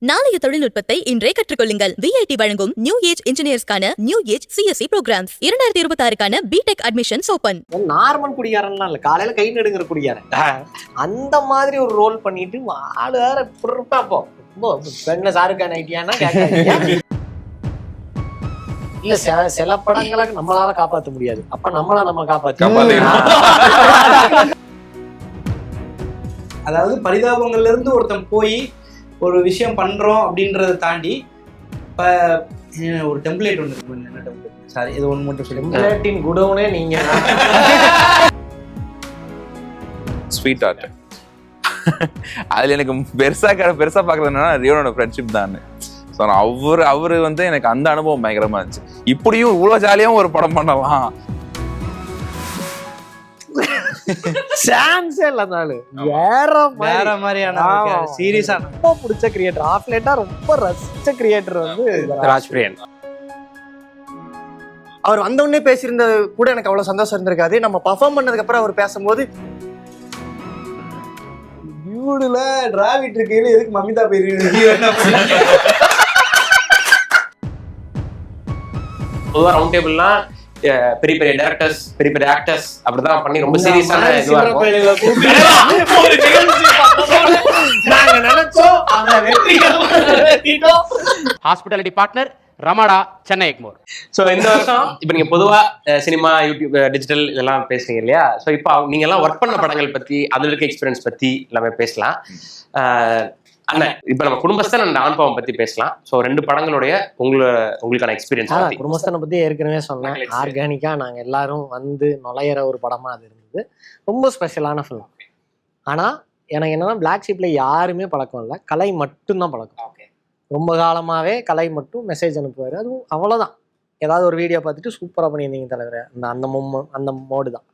நாளைய தொழில்நுட்பத்தை இன்றே கற்றுக்கொள்ளுங்கள். VIT வழங்கும் நியூ ஏஜ் இன்ஜினியர்ஸ்க்கான நியூ ஏஜ் CSE ப்ரோக்ராம்ஸ் 2026க்கான பிடெக் அட்மிஷன்ஸ் ஓபன். நார்மல் குடியாரன்லாம் இல்ல, காலையில கை நடுங்கிற குடியாரன் அந்த மாதிரி ஒரு ரோல் பண்ணிட்டு ஆளு வேற பார்ப்போம். பெண்ண சாருக்கான ஐடியானா இல்ல, சில படங்களை நம்மளால காப்பாற்ற முடியாது. அப்ப நம்ம காப்பாற்ற அதாவது பரிதாபங்கள்ல இருந்து ஒருத்தன் போய் ஒரு விஷயம் பண்றோம் அப்படின்றத தாண்டி இப்ப ஒரு டெம்ப்ளேட் ஒன்று இருக்கு. என்ன டெம்ப்ளேட்? சாரி, இது ஒன்று மட்டும் சொல்லி டெம்ப்ளேட்டின் குடோனே நீங்க ஸ்வீட் ஆர்ட். அதுல எனக்கு பெருசா பாக்குறதுன்னா ரியோனோட ஃப்ரெண்ட்ஷிப் தான். ஸோ அவரு வந்து எனக்கு அந்த அனுபவம் பயங்கரமா இருந்துச்சு. இப்படியும் இவ்வளவு ஜாலியாவும் ஒரு படம் பண்ணலாம் சான்ஸே இல்லாதாலும் வேற மாதிரியான சீரியஸா ரொம்ப பிடிச்ச கிரியேட்டர், ஆஃப்லேட்டா ரொம்ப ரசிச்ச கிரியேட்டர் வந்து ராஜ்பிரியன். அவர் வந்த உடனே பேசியிருந்தது கூட எனக்கு அவ்வளவு சந்தோஷம் இருந்திருக்காது. நம்ம பர்ஃபார்ம் பண்ணதுக்கு அப்புறம் அவர் பேசும்போது டியூடுல டிராவிட் இருக்கையில எதுக்கு மமிதா போயிருக்கீங்க? பொதுவாக ரவுண்ட் டேபிள்லாம் பெரிய பெரிய டைரக்டர்ஸ், பெரிய பெரிய ஆக்டர்ஸ் அப்படிதான் பண்ணி ரொம்ப சீரியஸான இதுவா இருக்கும். Hospitality partner Ramada, Chennai Egmore. So இந்த வருஷம் இப்போ நீங்க பொதுவா சினிமா, யூடியூப், டிஜிட்டல் இதெல்லாம் பேசுறீங்க இல்லையா? ஸோ இப்போ நீங்க எல்லாம் ஒர்க் பண்ண படங்கள் பத்தி, அதுல இருக்க எக்ஸ்பீரியன்ஸ் பத்தி எல்லாமே பேசலாம். அண்ணன், இப்ப நம்ம குடும்பஸ்தன் அண்ட் ஆண்பாவம் பத்தி பேசலாம். ஸோ 2 படங்களுடைய உங்களுக்கான எக்ஸ்பீரியன்ஸ். குடும்பஸ்தனை பத்தி ஏற்கனவே சொன்னேன். ஆர்கானிக்கா நாங்க எல்லாரும் வந்து நுழையிற ஒரு படமா அது இருந்தது. ரொம்ப ஸ்பெஷலான ஃபிலிம். ஆனா எனக்கு என்னன்னா, பிளாக் ஷீப்ல யாருமே பழக்கம் இல்லை, கலை மட்டும்தான் பழக்கம். ரொம்ப காலமாவே கலை மட்டும் மெசேஜ் அனுப்புவாரு. அதுவும் அவ்வளவுதான். ஏதாவது ஒரு வீடியோ பார்த்துட்டு சூப்பரா பண்ணியிருந்தீங்க தலைவர், அந்த மோடு தான்.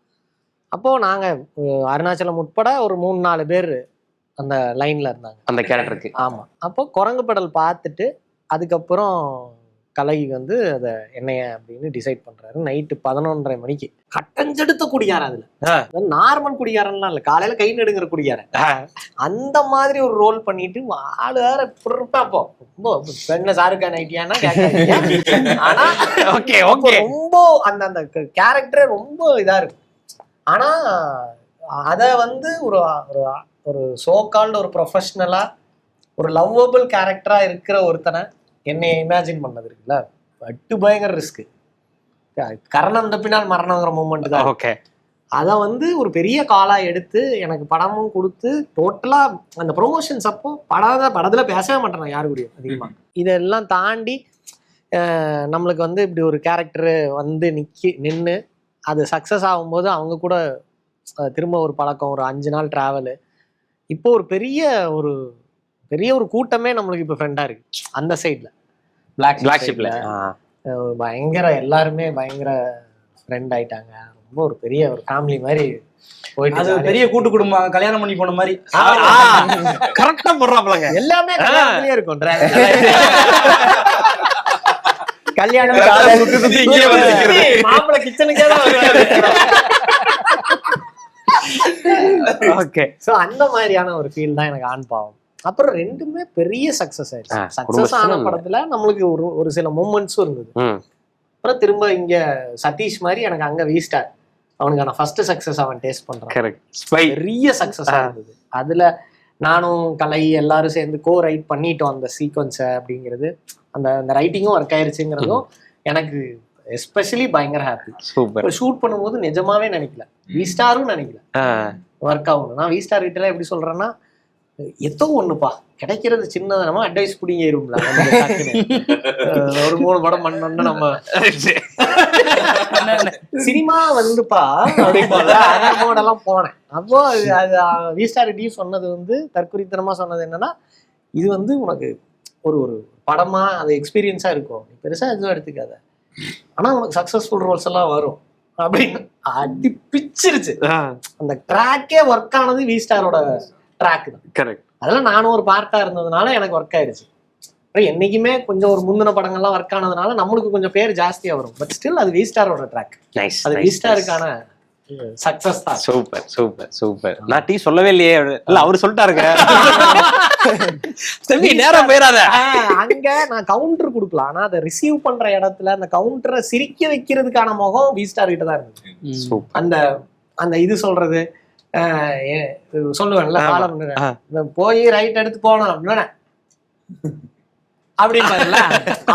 அப்போ நாங்க அருணாச்சலம் உட்பட ஒரு 3-4 பேர் அந்த லைன்ல இருந்தாங்க அந்த கேரக்டருக்கு. ஆமா. அப்போ குரங்கு படல் பார்த்துட்டு அதுக்கப்புறம் கலை வந்து அதை என்னைய அப்படின்னு டிசைட் பண்றாரு. நைட்டு 11:30 மணிக்கு கட்டஞ்செடுத்த குடியாரன். அதுல நார்மல் குடியாரன்லாம் இல்ல, காலையில கை நடுங்கிற குடியாரன் அந்த மாதிரி ஒரு ரோல் பண்ணிட்டு ஆளு வேற பார்ப்போம். ரொம்ப பெண்ண சாருக்கான ஐடியானா ஆனா ரொம்ப அந்த கேரக்டரே ரொம்ப இதா இருக்கு. ஆனா அத வந்து ஒரு சோகால்டு ஒரு ப்ரொஃபஷனலா ஒரு லவ்வபிள் கேரக்டரா இருக்கிற ஒருத்தனை என்னைய இமேஜின் பண்ணது இருக்குல்ல, பட்டு பயங்கர ரிஸ்க். கரணம் தப்பினால் மரணங்கிற மூமெண்ட் தான். ஓகே, அதை வந்து ஒரு பெரிய காலா எடுத்து எனக்கு படமும் கொடுத்து டோட்டலா அந்த ப்ரொமோஷன்ஸ் அப்போ படத்துல பேசவே மாட்டேன் யாரு கூடயும் அதிகமா. இதெல்லாம் தாண்டி நம்மளுக்கு வந்து இப்படி ஒரு கேரக்டர் வந்து நின்று அது சக்சஸ் ஆகும்போது அவங்க கூட திரும்ப ஒரு பழக்கம், ஒரு 5 நாள் டிராவலு. இப்போ ஒரு பெரிய ஒரு கூட்டமே நம்மளுக்கு இப்போ ஃப்ரெண்டா இருக்கு அந்த சைட்ல. பிளாக் ஷிப்ல பயங்கர எல்லாருமே பயங்கர ஃப்ரெண்ட் ஆயிட்டாங்க. ரொம்ப ஒரு பெரிய ஒரு ஃபேமிலி மாதிரி போயிட்டு, அது பெரிய கூட்டு குடும்பம், கல்யாணம் பண்ணி போன மாதிரி கரெக்டா போடுறாப்லங்க. எல்லாமே கல்யாணத்திலேயே இருக்கும். கல்யாணம் மாப்பிள்ளை கிச்சனுக்கே தான் ஓகே. சோ அந்த மாதிரியான ஒரு ஃபீல் தான் எனக்கு ஆண் பாவம். அப்புறம் 2மே பெரிய சக்சஸ் ஆயிடுச்சு. சக்சஸ் ஆன படத்துல நம்மளுக்கு ஒரு சில மூமெண்ட்ஸும் இருந்தது. அப்புறம் திரும்ப இங்க சதீஷ் மாதிரி எனக்கு அங்க வீஸ்டார் அவனுக்கான ஃபர்ஸ்ட் சக்சஸ் அவன் டேஸ்ட் பண்றான். பெரிய சக்சஸ் இருந்தது. அதுல நானும் கலை எல்லாரும் சேர்ந்து ரைட் பண்ணிட்டோம் அந்த சீக்வன்ஸை அப்படிங்கிறது. அந்த ரைட்டிங்கும் ஒர்க் ஆயிருச்சுங்கிறதும் எனக்கு எஸ்பெஷலி பயங்கர ஹாப்பி. ஷூட் பண்ணும்போது நிஜமாவே நினைக்கல, வீஸ்டாரும் நினைக்கல ஒர்க் ஆகணும். நான் வீஸ்டார் கிட்ட எப்படி சொல்றேன்னா, ஏதோ ஒண்ணுப்பா கிடைக்கிறது சின்னதை நம்ம அட்வைஸ் பிடிங்கிரும்ல. ஒரு 3 படம் பண்ணோம்னா நம்ம சினிமா வந்துப்பா அப்படிலாம் போனேன். அப்போ அது வீஸ்டார்கிட்டையும் சொன்னது வந்து தற்குறித்தனமா சொன்னது என்னன்னா, இது வந்து உனக்கு ஒரு படமா அது எக்ஸ்பீரியன்ஸா இருக்கும், நீ பெருசா எதுவும் எடுத்துக்காத, ஆனா உனக்கு சக்சஸ்ஃபுல் ரோல்ஸ் எல்லாம் வரும் அப்படின்னு அடி பிச்சிருச்சு. அந்த ட்ராக்கே ஒர்க் ஆனது வீஸ்டாரோட ட்ராக் தான். கரெக்ட். அதெல்லாம் நானும் ஒரு பார்ட்டா இருந்ததுனால எனக்கு ஒர்க் ஆயிருச்சு. என்னைக்குமே கொஞ்சம் ஒரு முந்தின படங்கள்லாம் ஒர்க் ஆனதுனால நம்மளுக்கு கொஞ்சம் பேர் ஜாஸ்தியா வரும். பட் ஸ்டில் அது வீஸ்டாரோட ட்ராக். அது வீஸ்டாருக்கான சக்சஸ் தான். Super super super. நான் டீ சொல்லவே இல்லையே. இல்ல அவரு சொல்லிட்டாருங்க. தம்பி நேரம் போயிடாத. அங்க நான் கவுண்டர் கொடுக்கலாம், ஆனா அதை ரிசீவ் பண்ற இடத்துல அந்த கவுண்டரை சிரிக்க வைக்கிறதுக்கான முகம் V-Star கிட்ட தான் இருந்துச்சு. அந்த அந்த இது சொல்றது சொல்லுவேன்ல, காலம் போய் ரைட் எடுத்து போனோம் அப்படின்னா அப்படின்னு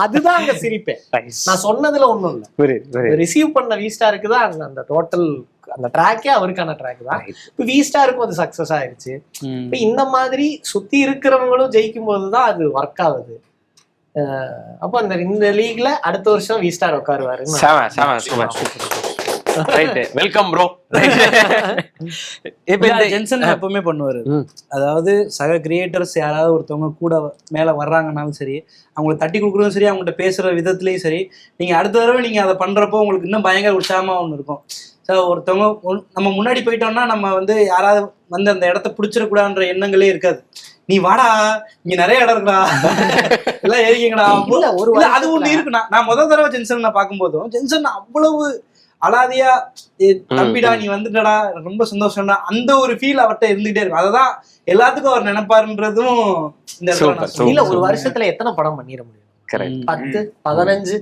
அதுதான் அங்க சிரிப்பேன். நான் சொன்னதுல ஒண்ணும் இல்ல, ரிசீவ் பண்ண V-Starக்கு தான் அந்த டோட்டல் அந்த ட்ராக்கே அவருக்கான ட்ராக் தான். இப்ப V-Starக்கும் அது சக்சஸ் ஆயிடுச்சு. இப்ப இந்த மாதிரி சுத்தி இருக்கிறவங்களும் ஜெயிக்கும் போதுதான் அது ஒர்க் ஆகுது. அப்ப இந்த லீக்ல அடுத்த வருஷம் V-Star உட்காருவாரு. Welcome bro. இப்ப ஜென்சன் எப்பவுமே பண்ணுவாரு, அதாவது சக கிரியேட்டர்ஸ் யாராவது ஒருத்தவங்க கூட மேல வர்றாங்கன்னாலும் சரி, அவங்களுக்கு தட்டி கொடுக்குறதும் சரி, அவங்கள்ட்ட பேசுற விதத்துலயும் சரி, நீங்க அடுத்த தடவை நீங்க அதை பண்றப்போ உங்களுக்கு இன்னும் பயங்கர உற்சாகமா ஒண்ணு இருக்கும். ஸோ ஒருத்தவங்க நம்ம முன்னாடி போயிட்டோம்னா நம்ம வந்து யாராவது வந்து அந்த இடத்த பிடிச்சிடக்கூடாதுன்ற எண்ணங்களே இருக்காது. நீ வாடா, இங்க நிறைய இடம் இருக்குடா, எல்லாம் ஏறிக்கங்கடா. அது ஒண்ணு இருக்குண்ணா. நான் முதல் தடவை ஜென்சன் நான் பார்க்கும்போதும் ஜென்சன் அவ்வளவு அலாதியா தம்பிடா நீ வந்துட்டடா ரொம்ப சந்தோஷம்டா, அந்த ஒரு ஃபீல் அவர்கிட்ட இருந்துகிட்டே இருக்கும். அததான் எல்லாத்துக்கும் அவர் நினைப்பாருன்றதும் இல்ல. ஒரு வருஷத்துல எத்தனை படம் பண்ணிட முடியும்? 10, 15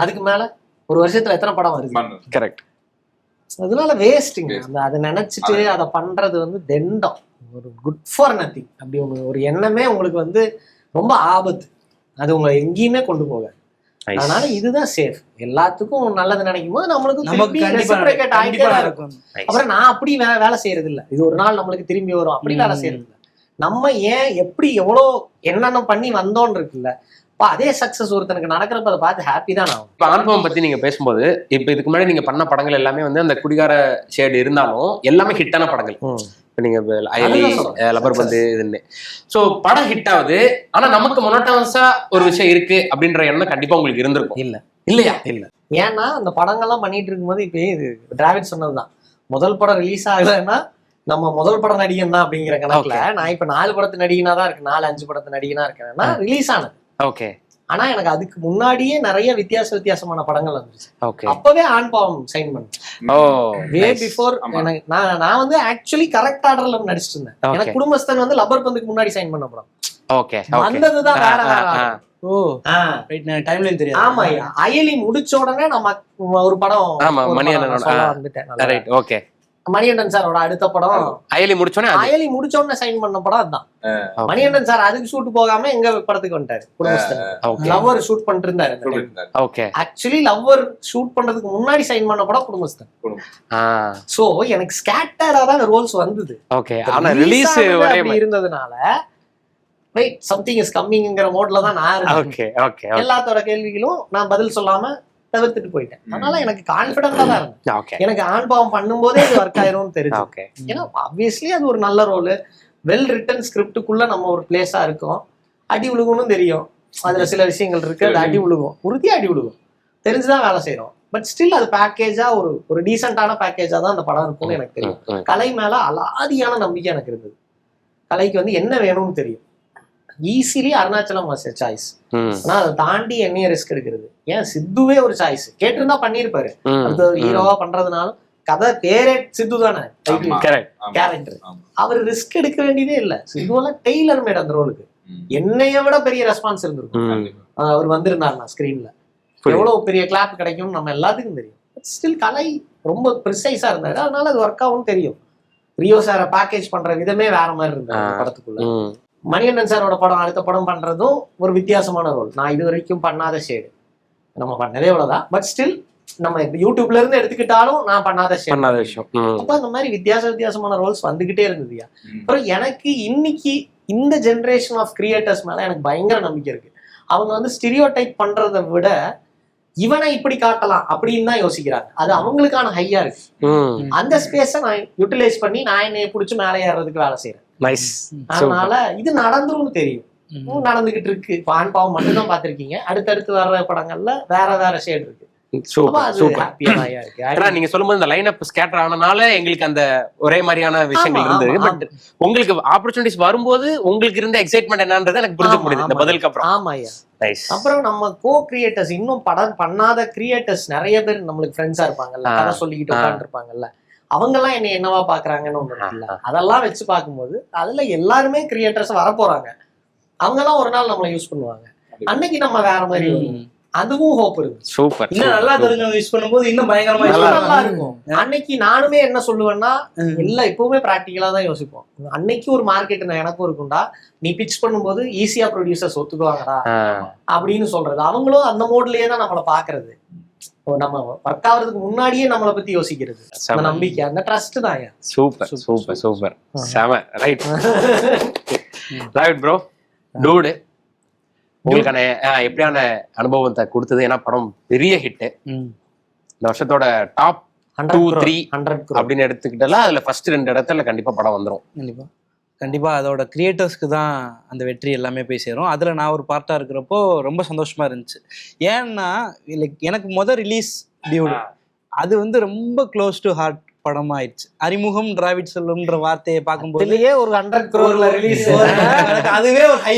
அதுக்கு மேல ஒரு வருஷத்துல எத்தனை படம் வருது? கரெக்ட். அதனால வேஸ்டிங். அதை நினைச்சிட்டு அதை பண்றது வந்து தெண்டம், ஒரு குட் ஃபார் நத்திங் அப்படி ஒரு எண்ணமே உங்களுக்கு வந்து ரொம்ப ஆபத்து. அது உங்களை எங்கேயுமே கொண்டு போகாது. அதனால இதுதான் சேஃப். எல்லாத்துக்கும் நல்லது நினைக்கும் போது நம்மளுக்கு இருக்கும். அப்புறம் நான் அப்படி வேலை செய்யறது இல்ல, இது ஒரு நாள் நம்மளுக்கு திரும்பி வரும் அப்படி வேலை செய்யறது இல்ல. நம்ம ஏன் எப்படி எவ்வளவு என்னென்ன பண்ணி வந்தோன்னு இருக்குல்ல, அதே சக்சஸ் ஒருத்தனுக்கு நடக்கிறப்ப அதை பார்த்து ஹாப்பி தான் ஆகும். இப்ப அனுபவம் பத்தி நீங்க பேசும்போது, இப்ப இதுக்கு முன்னாடி நீங்க பண்ண படங்கள் எல்லாமே வந்து அந்த குடிகார ஷேடு இருந்தாலும் எல்லாமே ஹிட்டான படங்கள். நீங்க அயலி, லப்பர் பந்து இதுன்னு. சோ படம் ஹிட் ஆகுது, ஆனா நமக்கு மொனோட்டோனஸா ஒரு விஷயம் இருக்கு அப்படின்ற எண்ணம் கண்டிப்பா உங்களுக்கு இருந்திருக்கும். இல்லையா? இல்ல. ஏன்னா அந்த படங்கள்லாம் பண்ணிட்டு இருக்கும்போது இப்ப இது டிராவிட் சொன்னதுதான், முதல் படம் ரிலீஸ் ஆகலைன்னா நம்ம முதல் படம் நடிகன் தான் அப்படிங்கிற கணக்குல நான் இப்ப 4 படத்து நடிகனா தான் இருக்கு, 4-5 படத்து நடிகனா இருக்கேன்னா ரிலீஸ் ஆனது. ஓகே. ஆனா எனக்கு அதுக்கு முன்னாடியே நிறைய வித்தியாசமான படங்கள் வந்துருச்சு. அப்பவே ஆண் பாவம் சைன் பண்ணேன். வே பிஃபோர் நான் வந்து ஆக்சுவலி கரெக்ட் ஆர்டர்ல நடிச்சிட்டு இருந்தேன். எனக்கு குடும்பஸ்தன் வந்து லப்பர் பந்துக்கு முன்னாடி சைன் பண்ண படம். வந்ததுதான் வேற வேற. டைம்லைன் தெரியாது. ஆமா, அயலி முடிச்ச உடனே நம்ம ஒரு படம் வந்துட்டேன். மணிகண்டன் சாரோட அடுத்த படம் அயலி முடிச்சோடனே சைன் பண்ண படம் அதுதான். மணிகண்டன் சார் அதுக்கு ஷூட் போகாம எங்க படத்துக்கு வந்துட்டாரு. குடும்பஸ்தன் லவ்வர் ஷூட் பண்ணிட்டு இருந்தாரு. ஆக்சுவலி லவ்வர் ஷூட் பண்றதுக்கு முன்னாடி சைன் பண்ண படம் குடும்பஸ்தன். சோ எனக்கு ஸ்கேட்டர்டா தான் ரோல்ஸ் வந்தது. இருந்ததுனால வெயிட் சம்திங் இஸ் கம்மிங்கிற மோட்ல தான் நான் இருக்கேன். எல்லாத்தோட கேள்விகளும் நான் பதில் சொல்லாம தவிர்த்துட்டு போயிட்டேன். அதனால எனக்கு கான்பிடண்டா தான் இருந்தேன். எனக்கு ஆண் பாவம் பண்ணும் போதே இது ஒர்க் ஆயிரும்னு தெரிஞ்சு. ஏன்னா ஆப்வியஸ்லி அது ஒரு நல்ல ரோல், வெல் ரிட்டன் ஸ்கிரிப்டுக்குள்ள நம்ம ஒரு பிளேஸா இருக்கோம். அடி விழுகும்னு தெரியும், அதுல சில விஷயங்கள் இருக்கு, அது அடி விழுகும், உறுதியா அடி விழுகும், தெரிஞ்சுதான் வேலை செய்யறோம். பட் ஸ்டில் அது பேக்கேஜா ஒரு டீசென்டான பேக்கேஜா தான் அந்த படம் இருக்கும்னு எனக்கு தெரியும். கலை மேல அலாதியான நம்பிக்கை எனக்கு இருந்தது. கலைக்கு வந்து என்ன வேணும்னு தெரியும். Easily Arunachalam was a choice. ஆனா அதை தாண்டி என்னைய ரிஸ்க் எடுக்கிறது. ஏன் சித்துவே ஒரு சாய்ஸ் கேட்டிருந்தா பண்ணிருப்பாரு. அடுத்த ஹீரோவா பண்றதுனாலும் கதை பேரே சித்து தானே கேரக்டர். அவர் ரிஸ்க் எடுக்க வேண்டியதே இல்ல. சித்துவெல்லாம் டெய்லர் மேட் அந்த ரோலுக்கு. என்னைய விட பெரிய ரெஸ்பான்ஸ் இருந்திருக்கும் அவர் வந்திருந்தாருன்னா ஸ்கிரீன்ல. எவ்வளவு பெரிய கிளாப் கிடைக்கும்னு நம்ம எல்லாத்துக்கும் தெரியும். ஸ்டில் கலை ரொம்ப ப்ரிசைஸா இருந்தாரு. அதனால அது ஒர்க் ஆகும் தெரியும். ரியோ சாரை பேக்கேஜ் பண்ற விதமே வேற மாதிரி இருந்தாரு படத்துக்குள்ள. மணிகண்டன் சாரோட படம் அடுத்த படம் பண்றதும் ஒரு வித்தியாசமான ரோல். நான் இது வரைக்கும் பண்ணாத ஷேடு நம்ம பண்ணதே இவ்வளவுதான். பட் ஸ்டில் நம்ம யூடியூப்ல இருந்து எடுத்துக்கிட்டாலும் நான் பண்ணாத விஷயம். அப்ப அந்த மாதிரி வித்தியாசமான ரோல்ஸ் வந்துகிட்டே இருந்ததுயா. அப்புறம் எனக்கு இன்னைக்கு இந்த ஜெனரேஷன் ஆஃப் கிரியேட்டர்ஸ் மேல எனக்கு பயங்கர நம்பிக்கை இருக்கு. அவங்க வந்து ஸ்டீரியோ டைப் பண்றதை விட இவனை இப்படி காட்டலாம் அப்படின்னு தான் யோசிக்கிறாங்க. அது அவங்களுக்கான ஹையா இருக்கு. அந்த ஸ்பேஸை நான் யூட்டிலைஸ் பண்ணி நான் என்னைய பிடிச்சி மேலே ஏறதுக்கு வேலை செய்யறேன். அதனால இது நடந்துரும்னு தெரியும், நடந்துகிட்டு இருக்கு. ஆண் பாவம் மட்டும்தான் பாத்திருக்கீங்க. அடுத்தடுத்து வர்ற படங்கள்ல வேற ஷேட் இருக்கு. Super super. ஹாப்பியா இருக்கு. ஏன்னா நீங்க சொல்லும்போது இந்த லைன் அப் ஸ்கேட்டர் ஆனனால எங்களுக்கு அந்த ஒரே மாதிரியான விஷயங்கள் இருந்தது. பட் உங்களுக்கு ஆப்பர்ச்சுனிட்டிஸ் வரும்போது உங்களுக்கு இருந்த எக்ஸைட்மெண்ட் என்னன்றது எனக்கு புரிஞ்சுக்க முடியுது இந்த பதிலுக்கு அப்புறம். ஆமாய்யா. நைஸ். அப்புறம் நம்ம கோ கிரியேட்டர்ஸ், இன்னும் படம் பண்ணாத கிரியேட்டர்ஸ் நிறைய பேர் நம்மளுக்கு ஃப்ரெண்ட்ஸா இருப்பாங்கல்ல, கதை சொல்லிக்கிட்டு உட்காந்துருப்பாங்கல்ல, அவங்க எல்லாம் என்னவா பாக்குறாங்கன்னு ஒண்ணு இருக்குல்ல, அதெல்லாம் வச்சு பார்க்கும்போது அதுல எல்லாருமே கிரியேட்டர்ஸ் வரப்போறாங்க. அவங்க எல்லாம் ஒரு நாள் நம்மளை யூஸ் பண்ணுவாங்க. அன்னைக்கு நம்ம வேற மாதிரி வருவோம். அதுவும் ஹோப் இருக்கு. சூப்பர். இன்னும் நல்லா தெரிஞ்சவங்க யூஸ் பண்ணும்போது இன்னும் பயங்கரமா நல்லா இருக்கும். அன்னைக்கு நானுமே என்ன சொல்லுவேன்னா, எல்லாம் எப்பவுமே பிராக்டிகலா தான் யோசிப்போம். அன்னைக்கு ஒரு மார்க்கெட் எனக்கும் இருக்கும்டா, நீ பிச் பண்ணும்போது ஈஸியா ப்ரொடியூசர்ஸ் ஒத்துக்குவாங்கடா அப்படின்னு சொல்றது. அவங்களும் அந்த மோட்லயே தான் நம்மளை பாக்குறது. நம்ம ஒர்க் ஆகுறதுக்கு முன்னாடியே நம்மளை பத்தி யோசிக்கிறது. அந்த நம்பிக்கை, அந்த ட்ரஸ்ட் தான். Super super super. செம. Right right bro. டூட் உங்களுக்கான எப்படியான அனுபவத்தை கொடுத்தது? ஏன்னா படம் பெரிய ஹிட், இந்த வருஷத்தோட டாப் 2, 3 அப்படின்னு எடுத்துக்கிட்டால அதுல ஃபர்ஸ்ட் 2 இடத்துல கண்டிப்பா படம் வந்துடும். கண்டிப்பா அதோட கிரியேட்டர்ஸ்க்கு தான் அந்த வெற்றி எல்லாமே போய் சேரும். அதுல நான் ஒரு பார்ட்டா இருக்கிறப்போ ரொம்ப சந்தோஷமா இருந்துச்சு. ஏன்னா எனக்கு ரிலீஸ் டியூட் அது வந்து ரொம்ப க்ளோஸ் டு ஹார்ட் படமா ஆயிடுச்சு. அறிமுகம் டிராவிட் செல்வம்ன்ற வார்த்தையை பார்க்கும்போது ஒரு 100 crore ரிலீஸ், அதுவே ஒரு ஹை.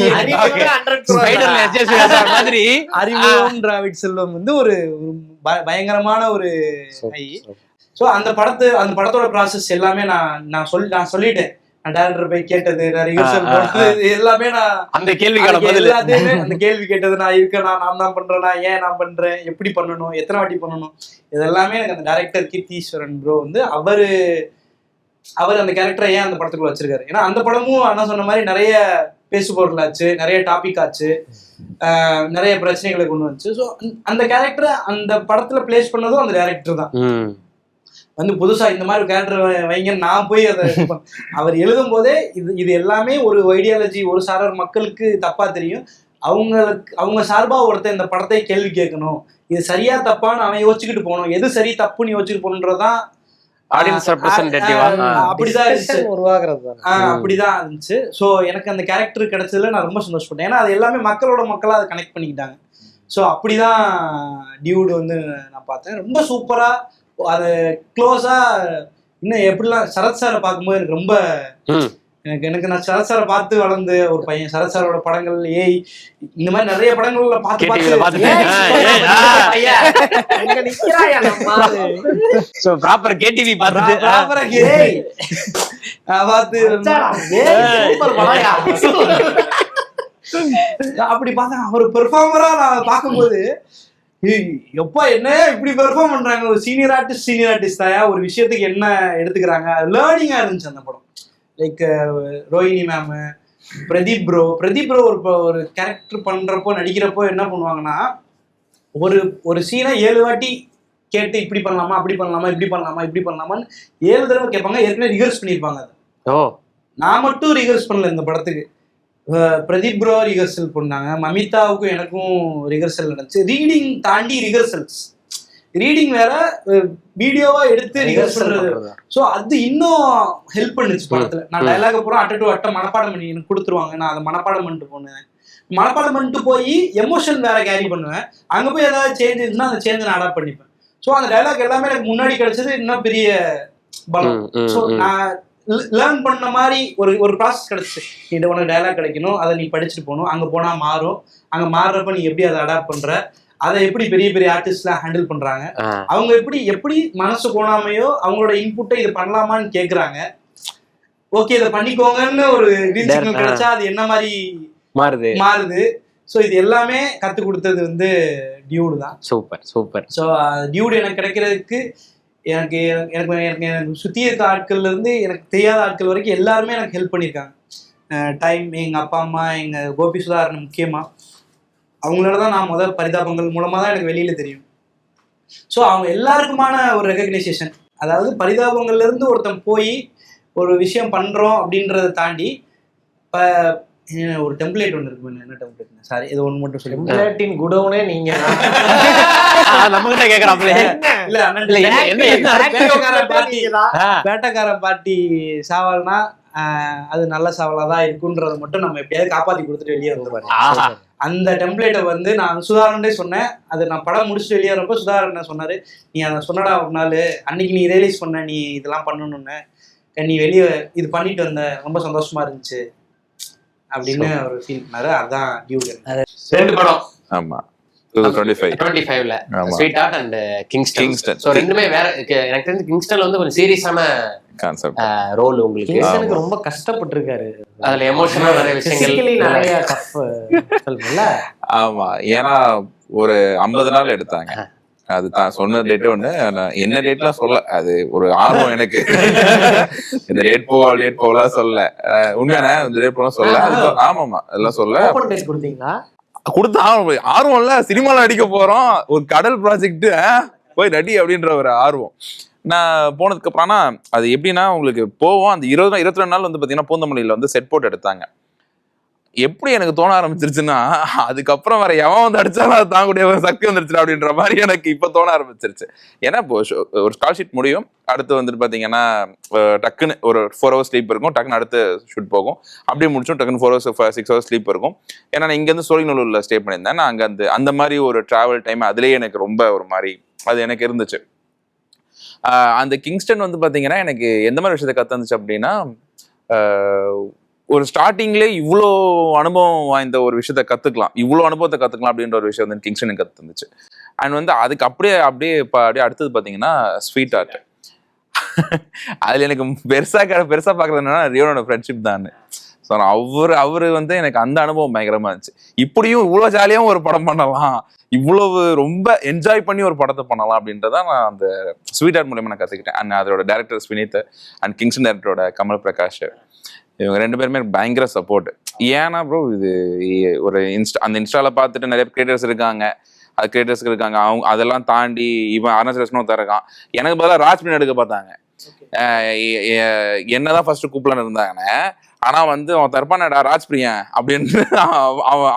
மாதிரி அறிமுகம் டிராவிட் செல்வம் வந்து ஒரு பயங்கரமான ஒரு ஹை. ஸோ அந்த படத்தோட ப்ராசஸ் எல்லாமே நான் சொல்லிட்டேன். நான் டைரக்டர் போய் கேட்டது, நான் ரிஹர்சல் போட்டது எல்லாமே, நான் அந்த கேள்விக்கான பதில் எல்லாத்தையுமே அந்த கேள்வி கேட்டது, நான் இருக்கேன், நான் தான் பண்றேன்னா, ஏன் நான் பண்றேன், எப்படி பண்ணணும், எத்தனை வாட்டி பண்ணணும், இதெல்லாமே எனக்கு அந்த டைரக்டர் கீர்த்தீஸ்வரன் ப்ரோ வந்து அவர் அந்த கேரக்டரை ஏன் அந்த படத்துக்குள்ள வச்சிருக்காரு. ஏன்னா அந்த படமும் அண்ணா சொன்ன மாதிரி நிறைய பேசுபொருள் ஆச்சு, நிறைய டாபிக் ஆச்சு, நிறைய பிரச்சனைகளை கொண்டு வந்துச்சு. ஸோ அந்த கேரக்டரை அந்த படத்துல பிளேஸ் பண்ணதும் அந்த டைரக்டர் தான். வந்து புதுசா இந்த மாதிரி கேரக்டர் வைங்க, நான் போய் அதை அவர் எழுதும் போதே இது எல்லாமே ஒரு ஐடியாலஜி, ஒரு சாரர் மக்களுக்கு தப்பா தெரியும், அவங்க சார்பா ஒருத்தர் இந்த படத்தை கேள்வி கேட்கணும், இது சரியா தப்பான்னு அவன் யோசிச்சுக்கிட்டு போகணும், எது சரி தப்புன்னு யோசிச்சுட்டு போகணுன்றதான் அப்படிதான் இருந்துச்சு, அப்படிதான் இருந்துச்சு. ஸோ எனக்கு அந்த கேரக்டர் கிடைச்சதுல நான் ரொம்ப சந்தோஷப்பட்டேன். ஏன்னா அது எல்லாமே மக்களா அதை கனெக்ட் பண்ணிக்கிட்டாங்க. ஸோ அப்படிதான் டியூட் வந்து நான் பார்த்தேன். ரொம்ப சூப்பரா அது க்ளோஸா. இன்னும் எப்படிலாம் சரத் சாரை பார்க்கும்போது எனக்கு ரொம்ப எனக்கு நான் சரத் சாரை பார்த்து வளர்ந்த ஒரு பையன். சரத் சாரோட படங்கள் இந்த மாதிரி நிறைய படங்கள்ல பார்த்து அப்படி பார்த்தேன். ஒரு பெர்ஃபார்மரா நான் பார்க்கும்போது எப்பா என்ன இப்படி பெர்ஃபார்ம் பண்றாங்க, ஒரு சீனியர் ஆர்டிஸ்ட் தாயா, ஒரு விஷயத்துக்கு என்ன எடுத்துக்கிறாங்க, லேர்னிங்கா இருந்துச்சு அந்த படம். Like Rohini ma'am, Pradeep bro ஒரு கேரக்டர் பண்றப்போ நடிக்கிறப்போ என்ன பண்ணுவாங்கன்னா, ஒரு சீனை 7 வாட்டி கேட்டு இப்படி பண்ணலாமா, அப்படி பண்ணலாமா, இப்படி பண்ணலாமான்னு 7 தடவை கேட்பாங்க. ஏற்கனவே ரிஹர்ஸ் பண்ணியிருப்பாங்க. அதை நான் மட்டும் ரிஹர்ஸ் பண்ணல இந்த படத்துக்கு. பிரதீப் ப்ரோ ரிஹர்சல் பண்ணாங்க, மமிதாவுக்கும் எனக்கும் ரிஹர்சல் நடந்துச்சு. ரீடிங் தாண்டி ரிஹர்சல்ஸ், ரீடிங் வேற, வீடியோவா எடுத்து ரிஹர்ஸ் பண்றது. ஸோ அது இன்னும் ஹெல்ப் பண்ணுச்சு படத்துல. நான் டைலாக் அப்புறம் அட்ட மனப்பாடம் பண்ணி எனக்கு கொடுத்துருவாங்க, நான் அதை மனப்பாடம் பண்ணிட்டு போனேன். மனப்பாடம் பண்ணிட்டு போய் எமோஷன் வேற கேரி பண்ணுவேன். அங்க போய் ஏதாவது சேஞ்ச் இருந்துச்சுன்னா அந்த சேஞ்ச் நான் அடாப்ட் பண்ணிப்பேன். ஸோ அந்த டைலாக் எல்லாமே எனக்கு முன்னாடி கிடைச்சது இன்னும் பெரிய பலம். ஸோ நான் லேர்ன் பண்ண மாதிரி ஒரு ப்ராசஸ் கிடைச்சு. இது உனக்கு டைலாக் கிடைக்கணும், அதை நீ படிச்சுட்டு போகணும், அங்கே போனால் மாறும், அங்கே மாறுறப்ப நீ எப்படி அதை அடாப்ட் பண்ற, அதை எப்படி பெரிய பெரிய ஆர்டிஸ்ட்லாம் ஹேண்டில் பண்றாங்க, அவங்க எப்படி மனசு போனாமையோ அவங்களோட இன்புட்டை இது பண்ணலாமான்னு கேட்குறாங்க. ஓகே இதை பண்ணிக்கோங்கன்னு ஒரு ரீல் சிக்னல் கிடைச்சா அது என்ன மாதிரி மாறுது. ஸோ இது எல்லாமே கற்றுக் கொடுத்தது வந்து டியூடு தான். சூப்பர். ஸோ டியூடு எனக்கு கிடைக்கிறதுக்கு எனக்கு சுற்றி இருக்க ஆட்கள்ல இருந்து எனக்கு தெரியாத ஆட்கள் வரைக்கும் எல்லாருமே எனக்கு ஹெல்ப் பண்ணியிருக்காங்க. டைம் எங்கள் அப்பா அம்மா, எங்கள் கோபி சுதாகரன் முக்கியமாக, அவங்களோட தான் நான் பரிதாபங்கள் மூலமாக தான் எனக்கு வெளியில் தெரியும். ஸோ அவங்க எல்லாருக்குமான ஒரு ரெகக்னைசேஷன், அதாவது பரிதாபங்கள்ல இருந்து ஒருத்தன் போய் ஒரு விஷயம் பண்ணுறோம் அப்படின்றத தாண்டி இப்போ ஒரு டெம்ப்ளேட் ஒன்று இருக்கு. என்ன டெம்ப்ளேட்? சாரி, இது ஒன்று மட்டும் சொல்லி, டெம்ப்ளேட்டின் குடோனே நீங்க நம்மகிட்ட கேட்கறாப்ல. பேட்டக்கார பாட்டி சாவல்னா அது நல்ல சாவலா தான் இருக்குன்றத மட்டும் நம்ம எப்படியாவது காப்பாத்தி கொடுத்துட்டு வெளியே வந்துருவாரு. அந்த டெம்ப்ளேட்டை வந்து நான் சுதாரனே சொன்னேன். அது நான் படம் முடிச்சுட்டு வெளியேறப்போ சுதாரன் சொன்னாரு, நீ அதை சொன்னடா ஒரு நாள், அன்னைக்கு நீ ரியலைஸ் பண்ண நீ இதெல்லாம் பண்ணணும்னு, நீ வெளியே இது பண்ணிட்டு வந்த, ரொம்ப சந்தோஷமா இருந்துச்சு அப்படின்னு ஒரு ஃபீல் பண்ணாரு. அதுதான் டியூட். 2 படம். ஆமா 2025ல Sweetheart and Kingston. So ரெண்டுமே வேற. எனக்கு தெரிஞ்சு கிங்ஸ்டன்ல வந்து கொஞ்சம் சீரியஸான கான்செப்ட் ரோல் உங்களுக்கு. எனக்கு ரொம்ப கஷ்டப்பட்டு இருக்காரு. அதுல எமோஷனலா நிறைய விஷயங்கள் நிறைய டஃப் சொல்றீங்கல்ல. ஆமா, ஏன்னா ஒரு 50 நாள் எடுத்தாங்க. அது தான் சொன்ன டேட் ஒண்ணு, என்ன டேட்லாம் சொல்ல, அது ஒரு ஆர்வம் எனக்கு. இந்த டேட் போகலாம் சொல்ல, உண்மையான இந்த டேட் போகலாம் சொல்ல. ஆமாமா அதெல்லாம் சொல்ல கொடுத்தீங்களா? கொடுத்தா ஆர்வம் இல்ல, சினிமால நடிக்க போறோம், ஒரு கடல் ப்ராஜெக்ட் போய் நடி அப்படின்ற ஒரு ஆர்வம். நான் போனதுக்கு அப்புறம் ஆனா அது எப்படின்னா உங்களுக்கு போவோம். அந்த 22 நாள் வந்து பாத்தீங்கன்னா பூந்தமல்லியில வந்து செட் போட்டு எடுத்தாங்க. எப்படி எனக்கு தோண ஆரம்பிச்சிருச்சுன்னா, அதுக்கப்புறம் வேற எவன் வந்து அடிச்சாலும் அது தாங்கக்கூடிய சக்தி வந்துருச்சு அப்படின்ற மாதிரி எனக்கு இப்ப தோண ஆரம்பிச்சிருச்சு. ஏன்னா இப்போ ஒரு ஸ்காலர்ஷிப் முடியும், அடுத்து வந்துட்டு பாத்தீங்கன்னா டக்குன்னு ஒரு 4 hours ஸ்லீப் இருக்கும், டக்குன்னு அடுத்து ஷூட் போகும். அப்படியே முடிச்சோம் டக்குன்னு 4 hours 6 hours ஸ்லீப் இருக்கும். ஏன்னா நான் இங்கேருந்து சோழிநல்லூர்ல ஸ்டே பண்ணியிருந்தேன். நான் அங்க அந்த மாதிரி ஒரு டிராவல் டைம் அதுலேயே எனக்கு ரொம்ப ஒரு மாதிரி அது எனக்கு இருந்துச்சு. அந்த கிங்ஸ்டன் வந்து பாத்தீங்கன்னா எனக்கு எந்த மாதிரி விஷயத்தை கத்துந்துச்சு அப்படின்னா, ஒரு ஸ்டார்டிங்லேயே இவ்வளோ அனுபவம் வாய்ந்த ஒரு விஷயத்த கத்துக்கலாம், இவ்வளோ அனுபவத்தை கத்துக்கலாம் அப்படின்ற ஒரு விஷயம் வந்து கிங்ஸ்டன் கத்து இருந்துச்சு. அண்ட் வந்து அதுக்கு அப்படியே அடுத்தது பாத்தீங்கன்னா ஸ்வீட் ஹார்ட். அதுல எனக்கு பெருசா பாக்குறது என்னன்னா ரியோனோட ஃப்ரெண்ட்ஷிப் தான். ஸோ அவரு வந்து எனக்கு அந்த அனுபவம் பயங்கரமா இருந்துச்சு. இப்படியும் இவ்வளோ ஜாலியாகவும் ஒரு படம் பண்ணலாம், இவ்வளவு ரொம்ப என்ஜாய் பண்ணி ஒரு படத்தை பண்ணலாம் அப்படின்றதான் நான் அந்த ஸ்வீட் ஹார்ட் மூலமா நான் கத்துக்கிட்டேன். அண்ட் அதோட டேரக்டர் வினீத் அண்ட் கிங்ஸ்டன் டேரக்டரோட கமல் பிரகாஷ், இவங்க 2 பேருமே பயங்கர சப்போர்ட். ஏன்னா ப்ரோ இது ஒரு அந்த இன்ஸ்டால பார்த்துட்டு நிறைய கிரியேட்டர்ஸ் இருக்காங்க, அது கிரியேட்டர்ஸ்க்கு இருக்காங்க, அவங்க அதெல்லாம் தாண்டி இவன் அருணாச்சலம் இருக்கான். எனக்கு பதிலாக ராஜ்பின் எடுக்க பார்த்தாங்க. என்னதான் ஃபர்ஸ்ட் கூப்பிடலான்னு இருந்தாங்க, ஆனா வந்து அவன் தற்பானடா ராஜ்பிரியன் அப்படின்னு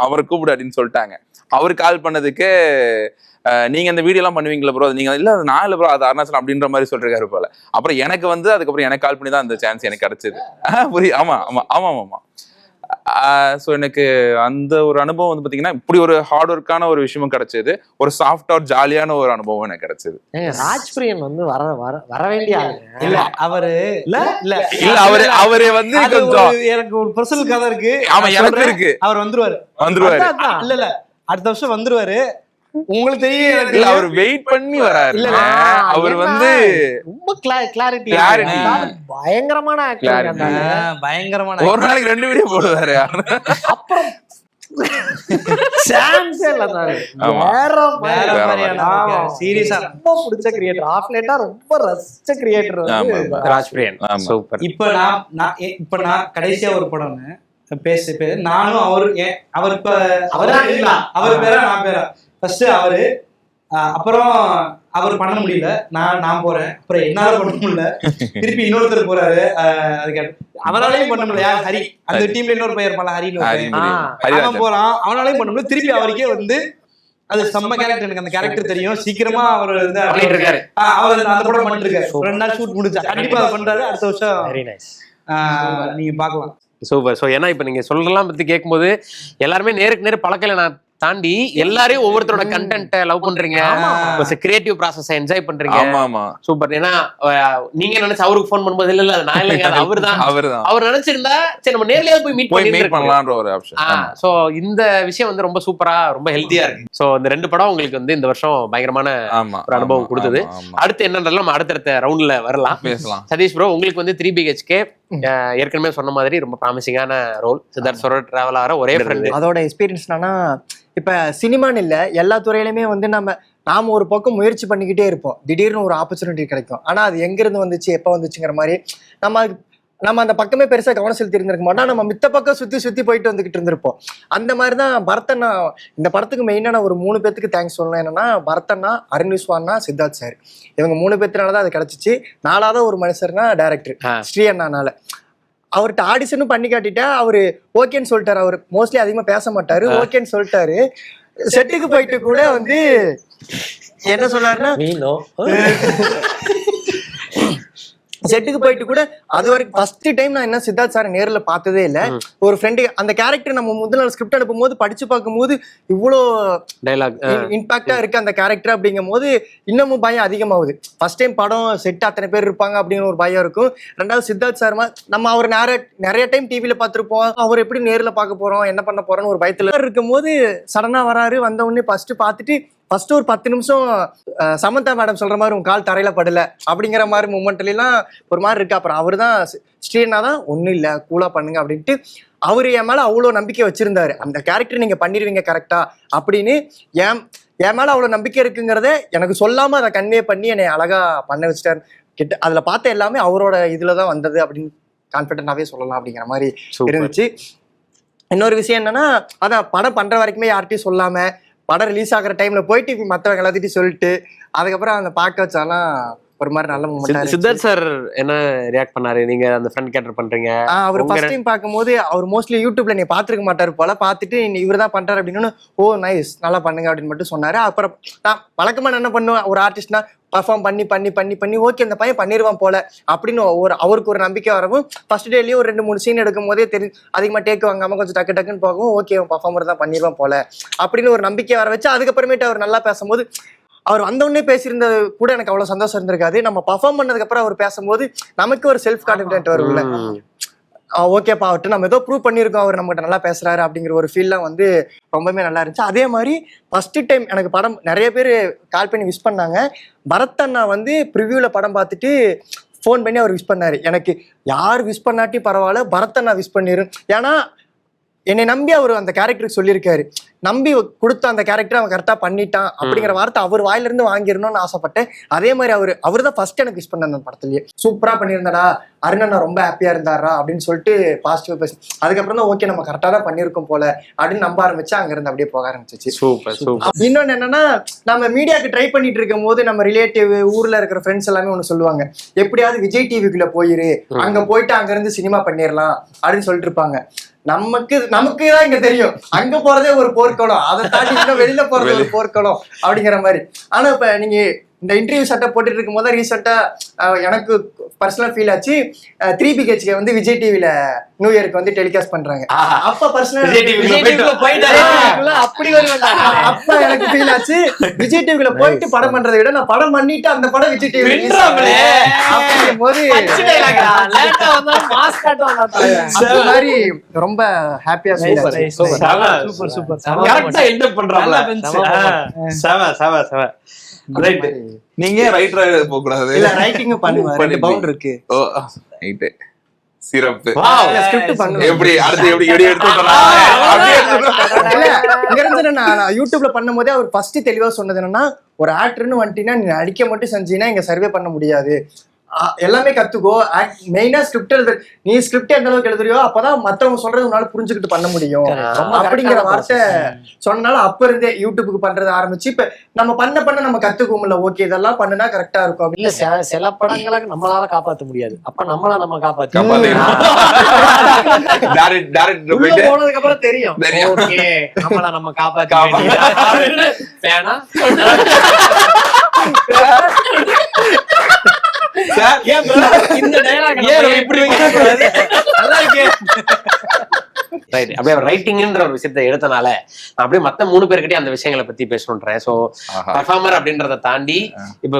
அவரை கூப்பிடு அப்படின்னு சொல்லிட்டாங்க. அவரு கால் பண்ணதுக்கு நீங்க இந்த வீடியோ எல்லாம் பண்ணுவீங்களா ப்ரோ, நீங்க இல்ல நான் இல்ல ப்ரோ அது அருணாச்சலம் அப்படின்ற மாதிரி சொல்லிருக்காரு போல. அப்புறம் எனக்கு வந்து அதுக்கப்புறம் எனக்கு கால் பண்ணி தான் அந்த சான்ஸ் எனக்கு கிடைச்சது. புரியுது. ஆமா. ஸோ எனக்கு அந்த ஒரு அனுபவம் வந்து பாத்தீங்கன்னா இப்படி ஒரு ஹார்ட் ஒர்க்கான ஒரு விஷயமும் கிடைச்சது, ஒரு சாஃப்ட் அவுட் ஜாலியான ஒரு அனுபவம் எனக்கு கிடைச்சது. ராஜ்பிரியன் வந்து வர வேண்டிய இல்ல அவரு அவரு வந்து எனக்கு ஒரு பர்சனல் கதை இருக்கு. ஆமா எனக்கு இருக்கு. அவர் வந்துருவாரு. இல்ல அடுத்த வருஷம் வந்துருவாரு. உங்களுக்கு தெரியும், அவர் வெயிட் பண்ணி வராரு. அவர் வந்து ரொம்ப கிளாரிட்டி பயங்கரமான பயங்கரமான ஒரு நாளைக்கு 2 வீடியோ போடுவாரு. அப்புறம் சீரியஸா ரொம்ப பிடிச்ச கிரியேட்டர், ஆஃப்லைட்டா ரொம்ப ரசிச்ச கிரியேட்டர் ராஜ்பிரியன். சூப்பர். இப்ப நான் கடைசியா ஒரு படம் பேச நானும் அவர் இப்ப அவர் பேரா நான் பேரா ஃபர்ஸ்ட் அவரு, அப்புறம் அவர் பண்ண முடியல, நான் போறேன், அப்புறம் என்னால பண்ண முடியல, திருப்பி இன்னொருத்தர் போறாரு, அதுக்கு அவனாலையும் பண்ண முடியல. ஹரி அந்த டீம்ல இன்னொரு பையன் இருப்பான் ஹரின்னு, அவன் போறான், அவனாலையும் பண்ண முடியல. திருப்பி அவருக்கே வந்து அது செம்ம கேரக்டர், எனக்கு அந்த கேரக்டர் தெரியும், சீக்கிரமா அவர் வந்து அவர் அந்த படம் பண்ணிட்டு இருக்காரு. 2 நாள் ஷூட் முடிச்சா கண்டிப்பா அதை பண்றாரு. அடுத்த வருஷம் நீங்க பாக்கலாம். சூப்பர். ஸோ ஏன்னா இப்ப நீங்க சொல்றதெல்லாம் பத்தி கேட்கும்போது எல்லாருமே நேருக்கு நேரு பழக்கல நான் தாண்டி எல்லாரையும் ஒவ்வொருத்தரோட கண்டென்ட்டை லவ் பண்றீங்க, கிரியேட்டிவ் ப்ராசஸை என்ஜாய் பண்றீங்க. சூப்பர். ஏன்னா நீங்க நினைச்சு அவருக்கு ஃபோன் பண்ணும்போது இல்ல நான் இல்லைங்க அவர்தான் அவர் நினைச்சிருந்தா சரி நம்ம நேர்லயே போய் மீட் பண்ணலாம்ன்ற ஒரு ஆப்ஷன். சோ இந்த விஷயம் வந்து ரொம்ப சூப்பரா ரொம்ப ஹெல்த்தியா இருக்கு. சோ இந்த 2 படம் உங்களுக்கு வந்து இந்த வருஷம் பயங்கரமான ஒரு அனுபவம் கொடுத்தது. அடுத்து என்னன்றதுல நம்ம அடுத்தடுத்த ரவுண்ட்ல வரலாம், பேசலாம். சதீஷ் ப்ரோ, உங்களுக்கு வந்து 3 BHK ஏற்கனவே சொன்ன மாதிரி ரொம்ப ப்ராமிசிங்கான ரோல், சித்தார்த் சரோட டிராவல் ஆகிற ஒரே ஃப்ரெண்டு. அதோட எக்ஸ்பீரியன்ஸ் என்னன்னா, இப்ப சினிமான்னு இல்லை எல்லா துறையிலுமே வந்து நாம ஒரு பக்கம் முயற்சி பண்ணிக்கிட்டே இருப்போம், திடீர்னு ஒரு ஆப்பர்ச்சுனிட்டி கிடைக்கும். ஆனா அது எங்கிருந்து வந்துச்சு எப்போ வந்துச்சுங்கிற மாதிரி நம்ம அந்த பக்கமே பெருசா கவனம் செலுத்தி இருந்திருக்க மாட்டோம், நம்ம மித்த பக்கம் சுத்தி போயிட்டு வந்துகிட்டு இருந்திருப்போம். அந்த மாதிரிதான் பரத்தண்ணா இந்த படத்துக்கு மெயினான ஒரு 3 பேத்துக்கு தேங்க்ஸ் சொல்லணும். என்னன்னா பரத்தண்ணா, அருண் விஸ்வாண்ணா, சித்தார்த் சார், இவங்க 3 பேத்துனாலதான் அது கிடைச்சிச்சு. 4வது ஒரு மனுஷர்னா டைரக்டர் ஸ்ரீ அண்ணானால. அவர்கிட்ட ஆடிஷனும் பண்ணி காட்டிட்டா அவரு ஓகேன்னு சொல்லிட்டாரு. அவர் மோஸ்ட்லி அதிகமா பேச மாட்டாரு, ஓகேன்னு சொல்லிட்டாரு. செட்டுக்கு போயிட்டு கூட வந்து என்ன சொன்னாருன்னா செட்டுக்கு போயிட்டு கூட அது வரைக்கும் ஃபர்ஸ்ட் டைம் நான் என்ன சித்தார்த் சார் நேர்ல பார்த்ததே இல்ல. ஒரு ஃப்ரெண்டு அந்த கேரக்டர் நம்ம முதல் நாள் ஸ்கிரிப்ட் அனுப்பும் போது படிச்சு பார்க்கும்போது இவ்வளோ டைலாக் இம்பாக்டா இருக்கு அந்த கேரக்டர் அப்படிங்கும் போது இன்னமும் பயம் அதிகமாகுது. ஃபர்ஸ்ட் டைம் படம் செட் அத்தனை பேர் இருப்பாங்க அப்படின்னு ஒரு பயம் இருக்கும். ரெண்டாவது சித்தார்த் சார் நம்ம அவர் நிறைய டைம் டிவில பார்த்திருப்போம், அவர் எப்படி நேர்ல பார்க்க போறோம் என்ன பண்ண போறோம்னு ஒரு பயத்துல இருக்கும்போது சடனா வராரு. வந்த உடனே ஃபர்ஸ்ட் பார்த்துட்டு ஃபர்ஸ்ட் ஒரு 10 நிமிஷம் சமந்தா மேடம் சொல்ற மாதிரி உன் கால் தரையில படல அப்படிங்கிற மாதிரி மூமெண்ட்ல எல்லாம் ஒரு மாதிரி இருக்கு. அப்புறம் அவரு தான் ஸ்ரீனா தான் ஒன்றும் இல்லை கூலா பண்ணுங்க அப்படின்ட்டு அவரு என் மேல அவ்வளோ நம்பிக்கை வச்சிருந்தாரு. அந்த கேரக்டர் நீங்க பண்ணிடுவீங்க கரெக்டா அப்படின்னு என் மேல அவ்வளோ நம்பிக்கை இருக்குங்கிறத எனக்கு சொல்லாம அதை கன்வே பண்ணி என்னை அழகா பண்ண வச்சிட்டாரு. அதுல பார்த்த எல்லாமே அவரோட இதுலதான் வந்தது அப்படின்னு கான்ஃபிடென்டாவே சொல்லலாம் அப்படிங்கிற மாதிரி இருந்துச்சு. இன்னொரு விஷயம் என்னன்னா, அதான் படம் பண்ற வரைக்குமே யார்கிட்டையும் சொல்லாம படம் ரிலீஸ் ஆகிற டைம்ல போயிட்டு மற்றவங்க எல்லாத்திட்டையும் சொல்லிட்டு அதுக்கப்புறம் அந்த பார்க்க வச்சாலாம் ஒரு மாதிரி நல்ல மூமெண்ட். சித்தார்த் சார் என்ன ரியாக்ட் பண்ணாரு நீங்க அந்த ஃப்ரெண்ட் கேரக்டர் பண்றீங்க? அவர் ஃபர்ஸ்ட் டைம் பார்க்கும்போது அவர் மோஸ்ட்லி யூடியூப்ல நீ பாத்துருக்க மாட்டாரு போல, பார்த்துட்டு இவர் தான் பண்றாரு அப்படின்னு ஓ நைஸ் நல்லா பண்ணுங்க அப்படின்னு மட்டும் சொன்னாரு. அப்புறம் நான் வழக்கமா என்ன பண்ணுவேன், ஒரு ஆர்டிஸ்ட்னா பர்ஃபார்ம் பண்ணி பண்ணி பண்ணி பண்ணி ஓகே இந்த பையன் பண்ணிடுவான் போல அப்படின்னு அவருக்கு ஒரு நம்பிக்கை வரவும் ஃபர்ஸ்ட் டேலயே ஒரு 2-3 சீன் எடுக்கும் போதே அதிகமா டேக் வாங்காம கொஞ்சம் டக்கு டக்குன்னு போகவும் ஓகே பர்ஃபார்மர் தான் பண்ணிடுவான் போல அப்படின்னு ஒரு நம்பிக்கை வர வச்சு அதுக்கப்புறமேட்டு அவர் நல்லா பேசும்போது அவர் வந்தவுடனே பேசியிருந்தது கூட எனக்கு அவ்வளவு சந்தோஷம் இருந்திருக்காது. நம்ம பர்ஃபார்ம் பண்ணதுக்கு அப்புறம் அவர் பேசும்போது நமக்கு ஒரு செல்ஃப் கான்ஃபிடென்ட் வரும்ல, ஓகேப்பா அவர்கிட்ட நம்ம ஏதோ ப்ரூவ் பண்ணியிருக்கோம் அவர் நம்மகிட்ட நல்லா பேசுறாரு அப்படிங்கிற ஒரு ஃபீல்லாம் வந்து ரொம்பவே நல்லா இருந்துச்சு. அதே மாதிரி ஃபர்ஸ்ட் டைம் எனக்கு படம் நிறைய பேர் கால் பண்ணி விஷ் பண்ணாங்க. பரத் அண்ணா வந்து ப்ரிவியூல படம் பார்த்துட்டு ஃபோன் பண்ணி அவர் விஷ் பண்ணாரு. எனக்கு யார் விஷ் பண்ணாட்டி பரவாயில்ல பரத் அண்ணா விஷ் பண்ணிரும், ஏன்னா என்னை நம்பி அவர் அந்த கேரக்டருக்கு சொல்லியிருக்காரு. நம்பி கொடுத்த அந்த கேரக்டர் அவன் கரெக்டா பண்ணிட்டான் அப்படிங்கிற வார்த்தை அவர் வாயிலிருந்து வாங்கிடணும்னு ஆசைப்பட்டேன். அதே மாதிரி அவர் தான் ஃபர்ஸ்ட் எனக்கு விஷ் பண்ண அந்த படத்துலயே சூப்பரா பண்ணியிருந்தாடா அருண் ரொம்ப ஹாப்பியா இருந்தாரா அப்படின்னு சொல்லிட்டு பாசிட்டிவா பேச அதுக்கப்புறம் தான் ஓகே நம்ம கரெக்டா தான் பண்ணியிருக்கோம் போல அப்படின்னு நம்ப ஆரம்பிச்சு அங்க இருந்து அப்படியே போக ஆரம்பிச்சிச்சு. Super super. இன்னொன்னு என்னன்னா, நம்ம மீடியாவுக்கு ட்ரை பண்ணிட்டு இருக்கும் போது நம்ம ரிலேட்டிவ் ஊர்ல இருக்கிற ஃப்ரெண்ட்ஸ் எல்லாமே ஒண்ணு சொல்லுவாங்க, எப்படியாவது விஜய் டிவிக்குள்ள போயிரு அங்க போயிட்டு அங்க இருந்து சினிமா பண்ணிடலாம் அப்படின்னு சொல்லிட்டு இருப்பாங்க. நமக்கு தான் இங்க தெரியும் அங்க போறதே ஒரு போர்க்களம், அதை தாண்டி இன்னும் வெளியில போறது ஒரு போர்க்களம் அப்படிங்கிற மாதிரி. ஆனா இப்ப நீங்க இந்த இன்டர்வியூ சட்டை போட்டுட்டு இருக்கும் போது ரீசெண்டா எனக்கு பர்சனல் ஃபீல் ஆச்சு. 3BHK வந்து விஜய் டிவில நியூ இயருக்கு வந்து டெலிகாஸ்ட் பண்றாங்க. அப்ப பர்சனல் அப்படி அப்ப எனக்கு ஃபீல் ஆச்சு, விஜய் டிவில போயிட்டு படம் பண்றதை விட நான் படம் பண்ணிட்டு அந்த படம் விஜய் டிவி போது மாதிரி ரொம்ப ஹாப்பியா சூப்பர் சூப்பர். கரெக்ட்டா எண்ட் பண்றாங்க. நீங்க ரைட்டரா போக கூடாது, இல்ல ரைட்டிங் பண்ணுவேன், 2 பவுண்ட் இருக்கு. ஓ ரைட் சிறப்பு. ஸ்கிரிப்ட் பண்ணுவேன். எப்படி அடுத்து எப்படி எடுத்து சொல்றாங்க. இல்ல இங்க இருந்து நான் யூடியூப்ல பண்ணும்போதே அவர் ஃபர்ஸ்ட் தெளிவா சொன்னது என்னன்னா, ஒரு ஆக்டர்னு வந்துட்டீங்கன்னா நீ அடிக்க மட்டும் செஞ்சீங்கன்னா இங்க சர்வே பண்ண முடியாது, எல்லாமே கத்துக்கோ. மெயினா ஸ்கிரிப்ட் நீ ஸ்கிரிப்ட் எந்த அளவுக்கு எழுதுறியோ அப்பதான் மத்தவங்க சொல்றது உன்னால புரிஞ்சுக்கிட்டு பண்ண முடியும் அப்படிங்கிற வார்த்தை சொன்னால அப்ப இருந்தே யூடியூபுக்கு பண்றது ஆரம்பிச்சு இப்ப நம்ம பண்ண நம்ம கத்துக்குவோம்ல, ஓகே இதெல்லாம் பண்ணுனா கரெக்டா இருக்கும். இல்ல சில படங்களை நம்மளால காப்பாற்ற முடியாது, அப்ப நம்மள நம்ம காப்பாத்து போனதுக்கு அப்புறம் தெரியும் ஓகே நம்மள நம்ம காப்பாத்து. அப்படியே ரைட்டிங்ன்ற ஒரு விஷயத்தை எடுத்தனால அப்படியே மத்த 3 பேர்கிட்டயும் அந்த விஷயங்களை பத்தி பேசணுன்றேன். சோ பர்ஃபார்மர் அப்படின்றத தாண்டி இப்ப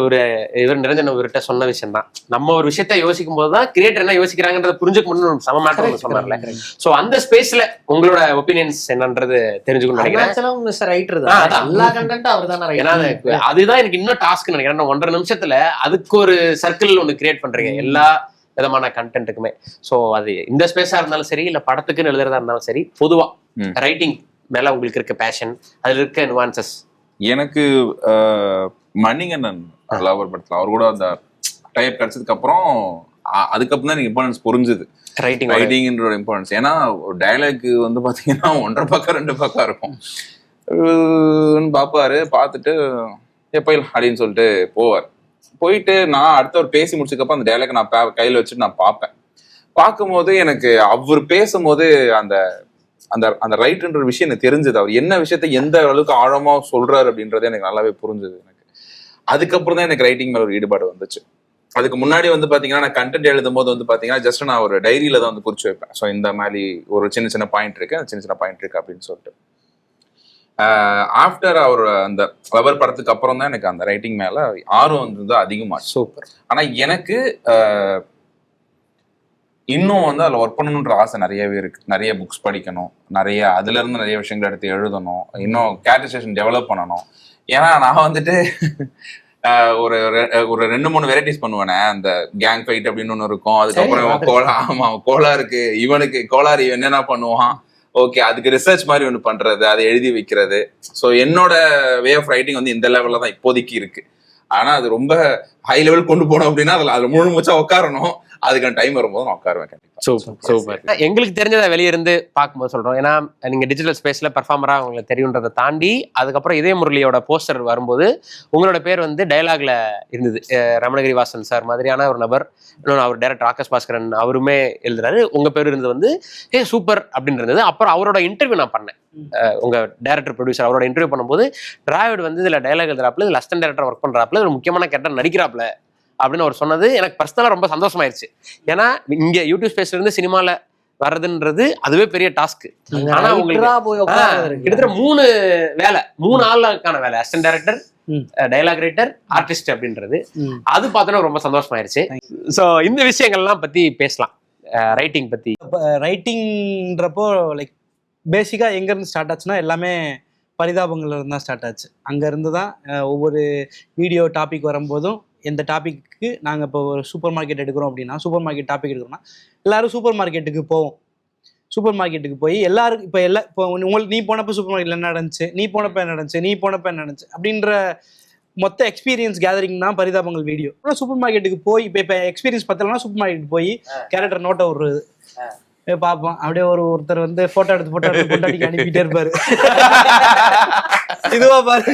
இவர் நிரஞ்சன் இவர்கிட்ட சொன்ன விஷயம் தான், நம்ம ஒரு விஷயத்த யோசிக்கும் போதுதான் கிரியேட்டர் என்ன யோசிக்கிறாங்கன்றத புரிஞ்சுக்க முடியும் சமமாட்டம் சொன்னார்ல. சோ அந்த ஸ்பேஸ்ல உங்களோட ஒப்பீனியன்ஸ் என்னன்றது தெரிஞ்சுக்கணும் நினைக்கிறேன். அதுதான் எனக்கு இன்னும் டாஸ்க் நினைக்கிறேன். 1.5 நிமிஷத்துல அதுக்கு ஒரு சர்க்கிள் ஒண்ணு கிரியேட் பண்றீங்க எல்லா விதமான கண்டென்ட்டுக்குமே. சோ அது இந்த ஸ்பேஸா இருந்தாலும் சரி இல்ல படத்துக்குன்னு எழுதுறதா இருந்தாலும் சரி, பொதுவா ரைட்டிங் மேல உங்களுக்கு இருக்க பேஷன், அதுல இருக்க நுவான்சஸ். எனக்கு மணிகண்டன் லவர் படத்துல அவர் கூட அந்த டைப் கிடைச்சதுக்கு அப்புறம் அதுக்கப்புறம் தான் எனக்கு இம்பார்ட்டன்ஸ் புரிஞ்சுது ரைட்டிங்ன்ற இம்பார்ட்டன்ஸ். ஏன்னா ஒரு டயலாக் வந்து பாத்தீங்கன்னா 1.5 பக்கம் 2 பக்கம் இருக்கும். பாப்பாரு பார்த்துட்டு எப்போ அப்படின்னு சொல்லிட்டு போவார். போயிட்டு நான் அடுத்தவர் பேசி முடிச்சதுக்கப்புறம் அந்த டைலாக் நான் கையில வச்சுட்டு நான் பார்ப்பேன். பார்க்கும்போது எனக்கு அவர் பேசும்போது அந்த அந்த அந்த ரைட்ன்ற விஷயம் எனக்கு தெரிஞ்சது, அவர் என்ன விஷயத்த எந்த அளவுக்கு ஆழமா சொல்றாரு அப்படின்றது எனக்கு நல்லாவே புரிஞ்சுது. எனக்கு அதுக்கப்புறம் தான் எனக்கு ரைட்டிங் மேல ஒரு ஈடுபாடு வந்துச்சு. அதுக்கு முன்னாடி வந்து பாத்தீங்கன்னா நான் கண்டென்ட் எழுதும் போது வந்து பாத்தீங்கன்னா ஜஸ்ட் நான் ஒரு டைரியில தான் வந்து குறிச்சு வைப்பேன். ஸோ இந்த மாதிரி ஒரு சின்ன சின்ன பாயிண்ட் இருக்கு, அந்த சின்ன சின்ன பாயிண்ட் இருக்கு அப்படின்னு சொல்லிட்டு. ஆஃப்டர் அவர் அந்த பவர் படத்துக்கு அப்புறம் தான் எனக்கு அந்த ரைட்டிங் மேல ஆர்வம் வந்து அதிகமா. சூப்பர். ஆனா எனக்கு இன்னும் வந்து அதில் ஒர்க் பண்ணணுன்ற ஆசை நிறையவே இருக்கு. நிறைய புக்ஸ் படிக்கணும், நிறைய அதுல இருந்து நிறைய விஷயங்கள் எடுத்து எழுதணும், இன்னும் கேரக்டரைசேஷன் டெவலப் பண்ணணும். ஏன்னா நான் வந்துட்டு ஒரு 2-3 வெரைட்டிஸ் பண்ணுவேனே. அந்த கேங் ஃபைட் அப்படின்னு ஒன்று இருக்கும், அதுக்கப்புறம் கோலா இருக்கு, இவனுக்கு கோளாறு இவன் என்னென்ன பண்ணுவான், ஓகே அதுக்கு ரிசர்ச் மாதிரி ஒன்று பண்றது, அதை எழுதி வைக்கிறது. ஸோ என்னோட வே ஆஃப் ரைட்டிங் வந்து இந்த லெவலில் தான் இப்போதைக்கு இருக்கு. ஆனா அது ரொம்ப ஹை லெவல் கொண்டு போனோம் அப்படின்னா அதுல முழு மூச்சா உட்காரணும். அதுக்கான டைம் வரும்போது நான் உட்காருவேன் கண்டிப்பா. சூப்பர். எங்களுக்கு தெரிஞ்சதை வெளியே இருந்து பார்க்கும்போது சொல்றோம். ஏன்னா நீங்க டிஜிட்டல் ஸ்பேஸ்ல பெர்ஃபார்மரா உங்களுக்கு தெரியுன்றதை தாண்டி அதுக்கப்புறம் இதய முரளியோட போஸ்டர் வரும்போது உங்களோட பேர் வந்து டயலாக்ல இருந்தது. ரமணகிரி வாசன் சார் மாதிரியான ஒரு நபர், இன்னொன்று அவர் டைரக்டர் ஆகாஷ் பாஸ்கரன் அவருமே எழுதுறாரு, உங்க பேர் இருந்தது வந்து சூப்பர் அப்படின்னு இருந்தது. அப்புறம் அவரோட இன்டர்வியூ நான் பண்ணேன், உங்க டைரக்டர் ப்ரொடியூசர் அவரோட இன்டர்வியூ பண்ணும்போது டிராவிட் வந்து இதுல டைலாக் எழுதுறாப்புல, இதுல அசிஸ்டன்ட் டைரக்டர் ஒர்க் பண்றாப்புல, ஒரு முக்கியமான கேரக்டர் நடிக்கிறாப்புல அப்படின்னு அவர் சொன்னது எனக்கு பர்சனலா ரொம்ப சந்தோஷமாயிருச்சு. ஏன்னா இங்க யூடியூப் ஸ்பேஸ்ல இருந்து சினிமால வர்றதுன்றது அதுவே பெரிய டாஸ்க். ஆனா உங்களுக்கு கிட்டத்தட்ட 3 ஆளுக்கான வேலை, assistant director, dialogue writer, artist அப்படின்றது. அது பார்த்தோன்னா ரொம்ப சந்தோஷமாயிருச்சு. ஸோ இந்த விஷயங்கள்லாம் பத்தி பேசலாம். ரைட்டிங் பத்தி. ரைட்டிங்ன்றப்போ லைக் பேசிக்கா எங்க இருந்து ஸ்டார்ட் ஆச்சுன்னா எல்லாமே பரிதாபங்கள்ல இருந்து தான் ஸ்டார்ட் ஆச்சு. அங்க இருந்து தான் ஒவ்வொரு வீடியோ டாபிக் வரும்போதும் எந்த டாபிக்கு நாங்கள் இப்போ ஒரு சூப்பர் மார்க்கெட் எடுக்கிறோம் அப்படின்னா, சூப்பர் மார்க்கெட் டாபிக் எடுக்கிறோம்னா எல்லாரும் சூப்பர் மார்க்கெட்டுக்கு போவோம். சூப்பர் மார்க்கெட்டுக்கு போய் எல்லாரும் இப்போ உங்களுக்கு நீ போனப்போ சூப்பர் மார்க்கெட்ல என்ன நடந்துச்சு, நீ போனப்போ என்ன நடந்துச்சு அப்படின்ற மொத்த எக்ஸ்பீரியன்ஸ் கேதரிங் தான் பரிதாபங்கள் வீடியோ. சூப்பர் மார்க்கெட்டுக்கு போய் இப்போ எக்ஸ்பீரியன்ஸ் பத்தலன்னா சூப்பர் மார்க்கெட்டுக்கு போய் கேரக்டர் நோட்டை விடுறது பார்ப்போம். அப்படியே ஒருத்தர் வந்து போட்டோ எடுத்து பொண்டாட்டிக்கு அனுப்பிட்டே இருப்பாரு. இதுவா பாரு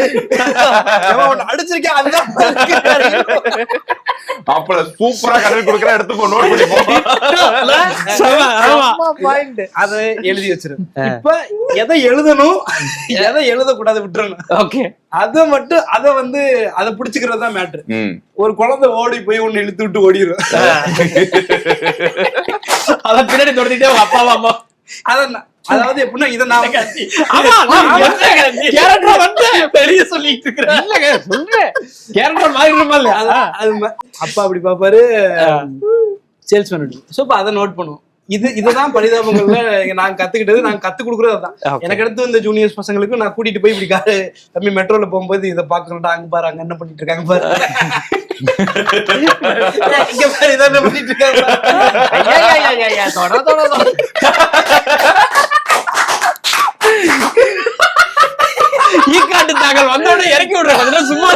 அடிச்சிருக்கேன், அதுதான் அப்ப சூப்பரா கடல் கொடுக்குற எடுத்து நோட் பண்ணி அதை எழுதி வச்சிரு. இப்ப எதை எழுதணும் எதை எழுதக்கூடாது விட்டுறணும். ஓகே, அதை வந்து அதை பிடிச்சுக்கிறது தான் மேட்ரு. ஒரு குழந்தை ஓடி போய் ஒண்ணு இழுத்து விட்டு ஓடிடும், அத பின்னாடி தொடர்ந்துட்டே அப்பா அம்மா. அதாவது எப்படின்னா இதை நான் வெளிய சொல்லிட்டு அப்பா அப்படி பாப்பாரு சேல்ஸ்மேன். சோ இப்ப அதை நோட் பண்ணுவோம். இதுதான் பரிதாபங்கள்ல நான் கத்துக்கிட்டது. நான் கத்து கொடுக்குறது அதான். எனக்கு அடுத்து இந்த ஜூனியர்ஸ் பசங்களுக்கு நான் கூட்டிட்டு போய் இப்படி தம்பி மெட்ரோல போகும்போது இதை பாக்கணும்டா, அங்க பாரு அங்க என்ன பண்ணிட்டு இருக்காங்க பாரு, இங்க பாரு இதை என்ன பண்ணிட்டு இருக்காங்க. ஈக்காட்டு தாங்கள் வந்தோட இறக்கி விடுற சும்மா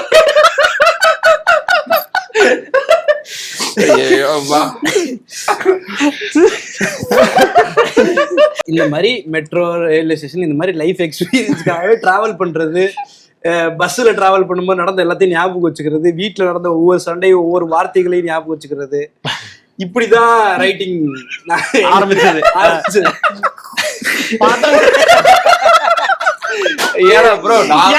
இந்த மாதிரி மெட்ரோ ரயில்வே ஸ்டேஷன் இந்த மாதிரி லைஃப் எக்ஸ்பீரியன்ஸ்க்காகவே டிராவல் பண்றது, பஸ்ஸில் டிராவல் பண்ணும்போது நடந்த எல்லாத்தையும் ஞாபகம் வச்சுக்கிறது, வீட்டில் நடந்த ஒவ்வொரு சண்டையும் ஒவ்வொரு வார்த்தைகளையும் ஞாபகம் வச்சுக்கிறது, இப்படிதான் ரைட்டிங் ஆரம்பிச்சது. ஏன்னா ப்ரோ நான்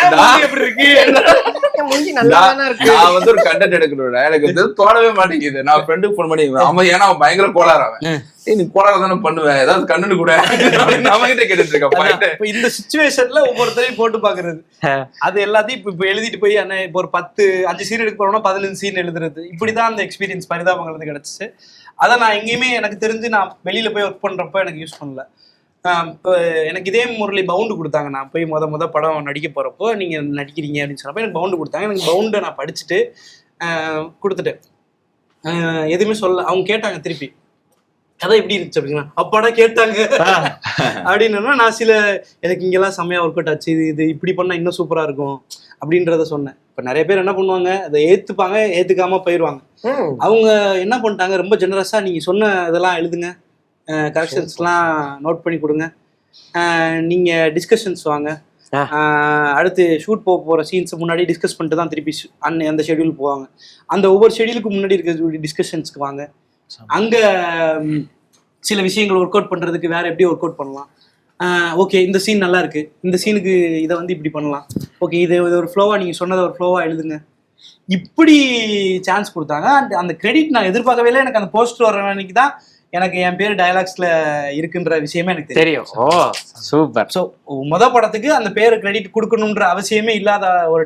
வந்து ஒரு கண்டென்ட் எடுக்கணும், எனக்கு வந்து தோணவே மாட்டேங்குது. நான் ஃப்ரெண்டுக்கு ஃபோன் பண்ணி அவன் ஏன்னா அவன் பயங்கர கோளாறு, அவன் நீ கோளாறு தானே பண்ணுவேன், ஏதாவது கண்டென்ட் கூட நம்ம கிட்ட கேட்டுட்டு இருக்கேன். இந்த சிச்சுவேஷன்ல ஒவ்வொருத்தரையும் போட்டு பாக்குறது, அது எல்லாத்தையும் இப்ப எழுதிட்டு போய் அண்ணா இப்போ ஒரு 5 சீன் எடுக்க போறோம்னா 15 சீன் எழுதுறது, இப்படிதான் அந்த எக்ஸ்பீரியன்ஸ் பரிதாபங்கள் வந்து கிடைச்சிச்சு. அதை நான் எங்கேயுமே எனக்கு தெரிஞ்சு நான் வெளியில போய் ஒர்க் பண்றப்ப எனக்கு யூஸ் பண்ணல. இப்போ எனக்கு இதே முரளி பவுண்டு கொடுத்தாங்க. நான் போய் முத படம் நடிக்க போகிறப்போ நீங்கள் நடிக்கிறீங்க அப்படின்னு சொன்னப்போ எனக்கு பவுண்டு கொடுத்தாங்க. எனக்கு பவுண்டை நான் படிச்சுட்டு கொடுத்துட்டேன். எதுவுமே சொல்ல. அவங்க கேட்டாங்க திருப்பி கதை எப்படி இருந்துச்சு அப்படின்னா, அப்பாடா கேட்டாங்க அப்படின்னா நான் எனக்கு இங்கெல்லாம் செம்மையாக ஒர்க் அவுட் ஆச்சு, இது இப்படி பண்ணால் இன்னும் சூப்பராக இருக்கும் அப்படின்றத சொன்னேன். இப்போ நிறைய பேர் என்ன பண்ணுவாங்க, அதை ஏற்றுப்பாங்க, ஏற்றுக்காமல் போயிடுவாங்க. அவங்க என்ன பண்ணிட்டாங்க, ரொம்ப ஜெனரஸாக நீங்கள் சொன்ன இதெல்லாம் எழுதுங்க, கரெக்ஷன்ஸ்லாம் நோட் பண்ணி கொடுங்க, நீங்கள் டிஸ்கஷன்ஸ் வாங்க, அடுத்து ஷூட் போகிற சீன்ஸை முன்னாடி டிஸ்கஸ் பண்ணிட்டு தான் திருப்பி அந்த ஷெடியூல் போவாங்க. அந்த ஒவ்வொரு ஷெடியூலுக்கு முன்னாடி இருக்க டிஸ்கஷன்ஸ்க்கு வாங்க. அங்கே சில விஷயங்கள் ஒர்க் அவுட் பண்ணுறதுக்கு வேற எப்படி ஒர்க் அவுட் பண்ணலாம், ஓகே இந்த சீன் நல்லா இருக்கு, இந்த சீனுக்கு இதை வந்து இப்படி பண்ணலாம், ஓகே இது ஒரு ஃப்ளோவாக நீங்கள் சொன்னதை ஒரு ஃப்ளோவாக எழுதுங்க, இப்படி சான்ஸ் கொடுத்தாங்க. அந்த கிரெடிட் நான் எதிர்பார்க்கவே இல்லை. எனக்கு அந்த போஸ்டர் வர அன்னைக்கு தான் எனக்கு என் பேர் டயலாக்ஸ்ல இருக்குன்ற விஷயமே எனக்கு தெரியும். ஓ சூப்பர். ஸோ படத்துக்கு அந்த பேரு கிரெடிட் கொடுக்கணுன்ற அவசியமே இல்லாத ஒரு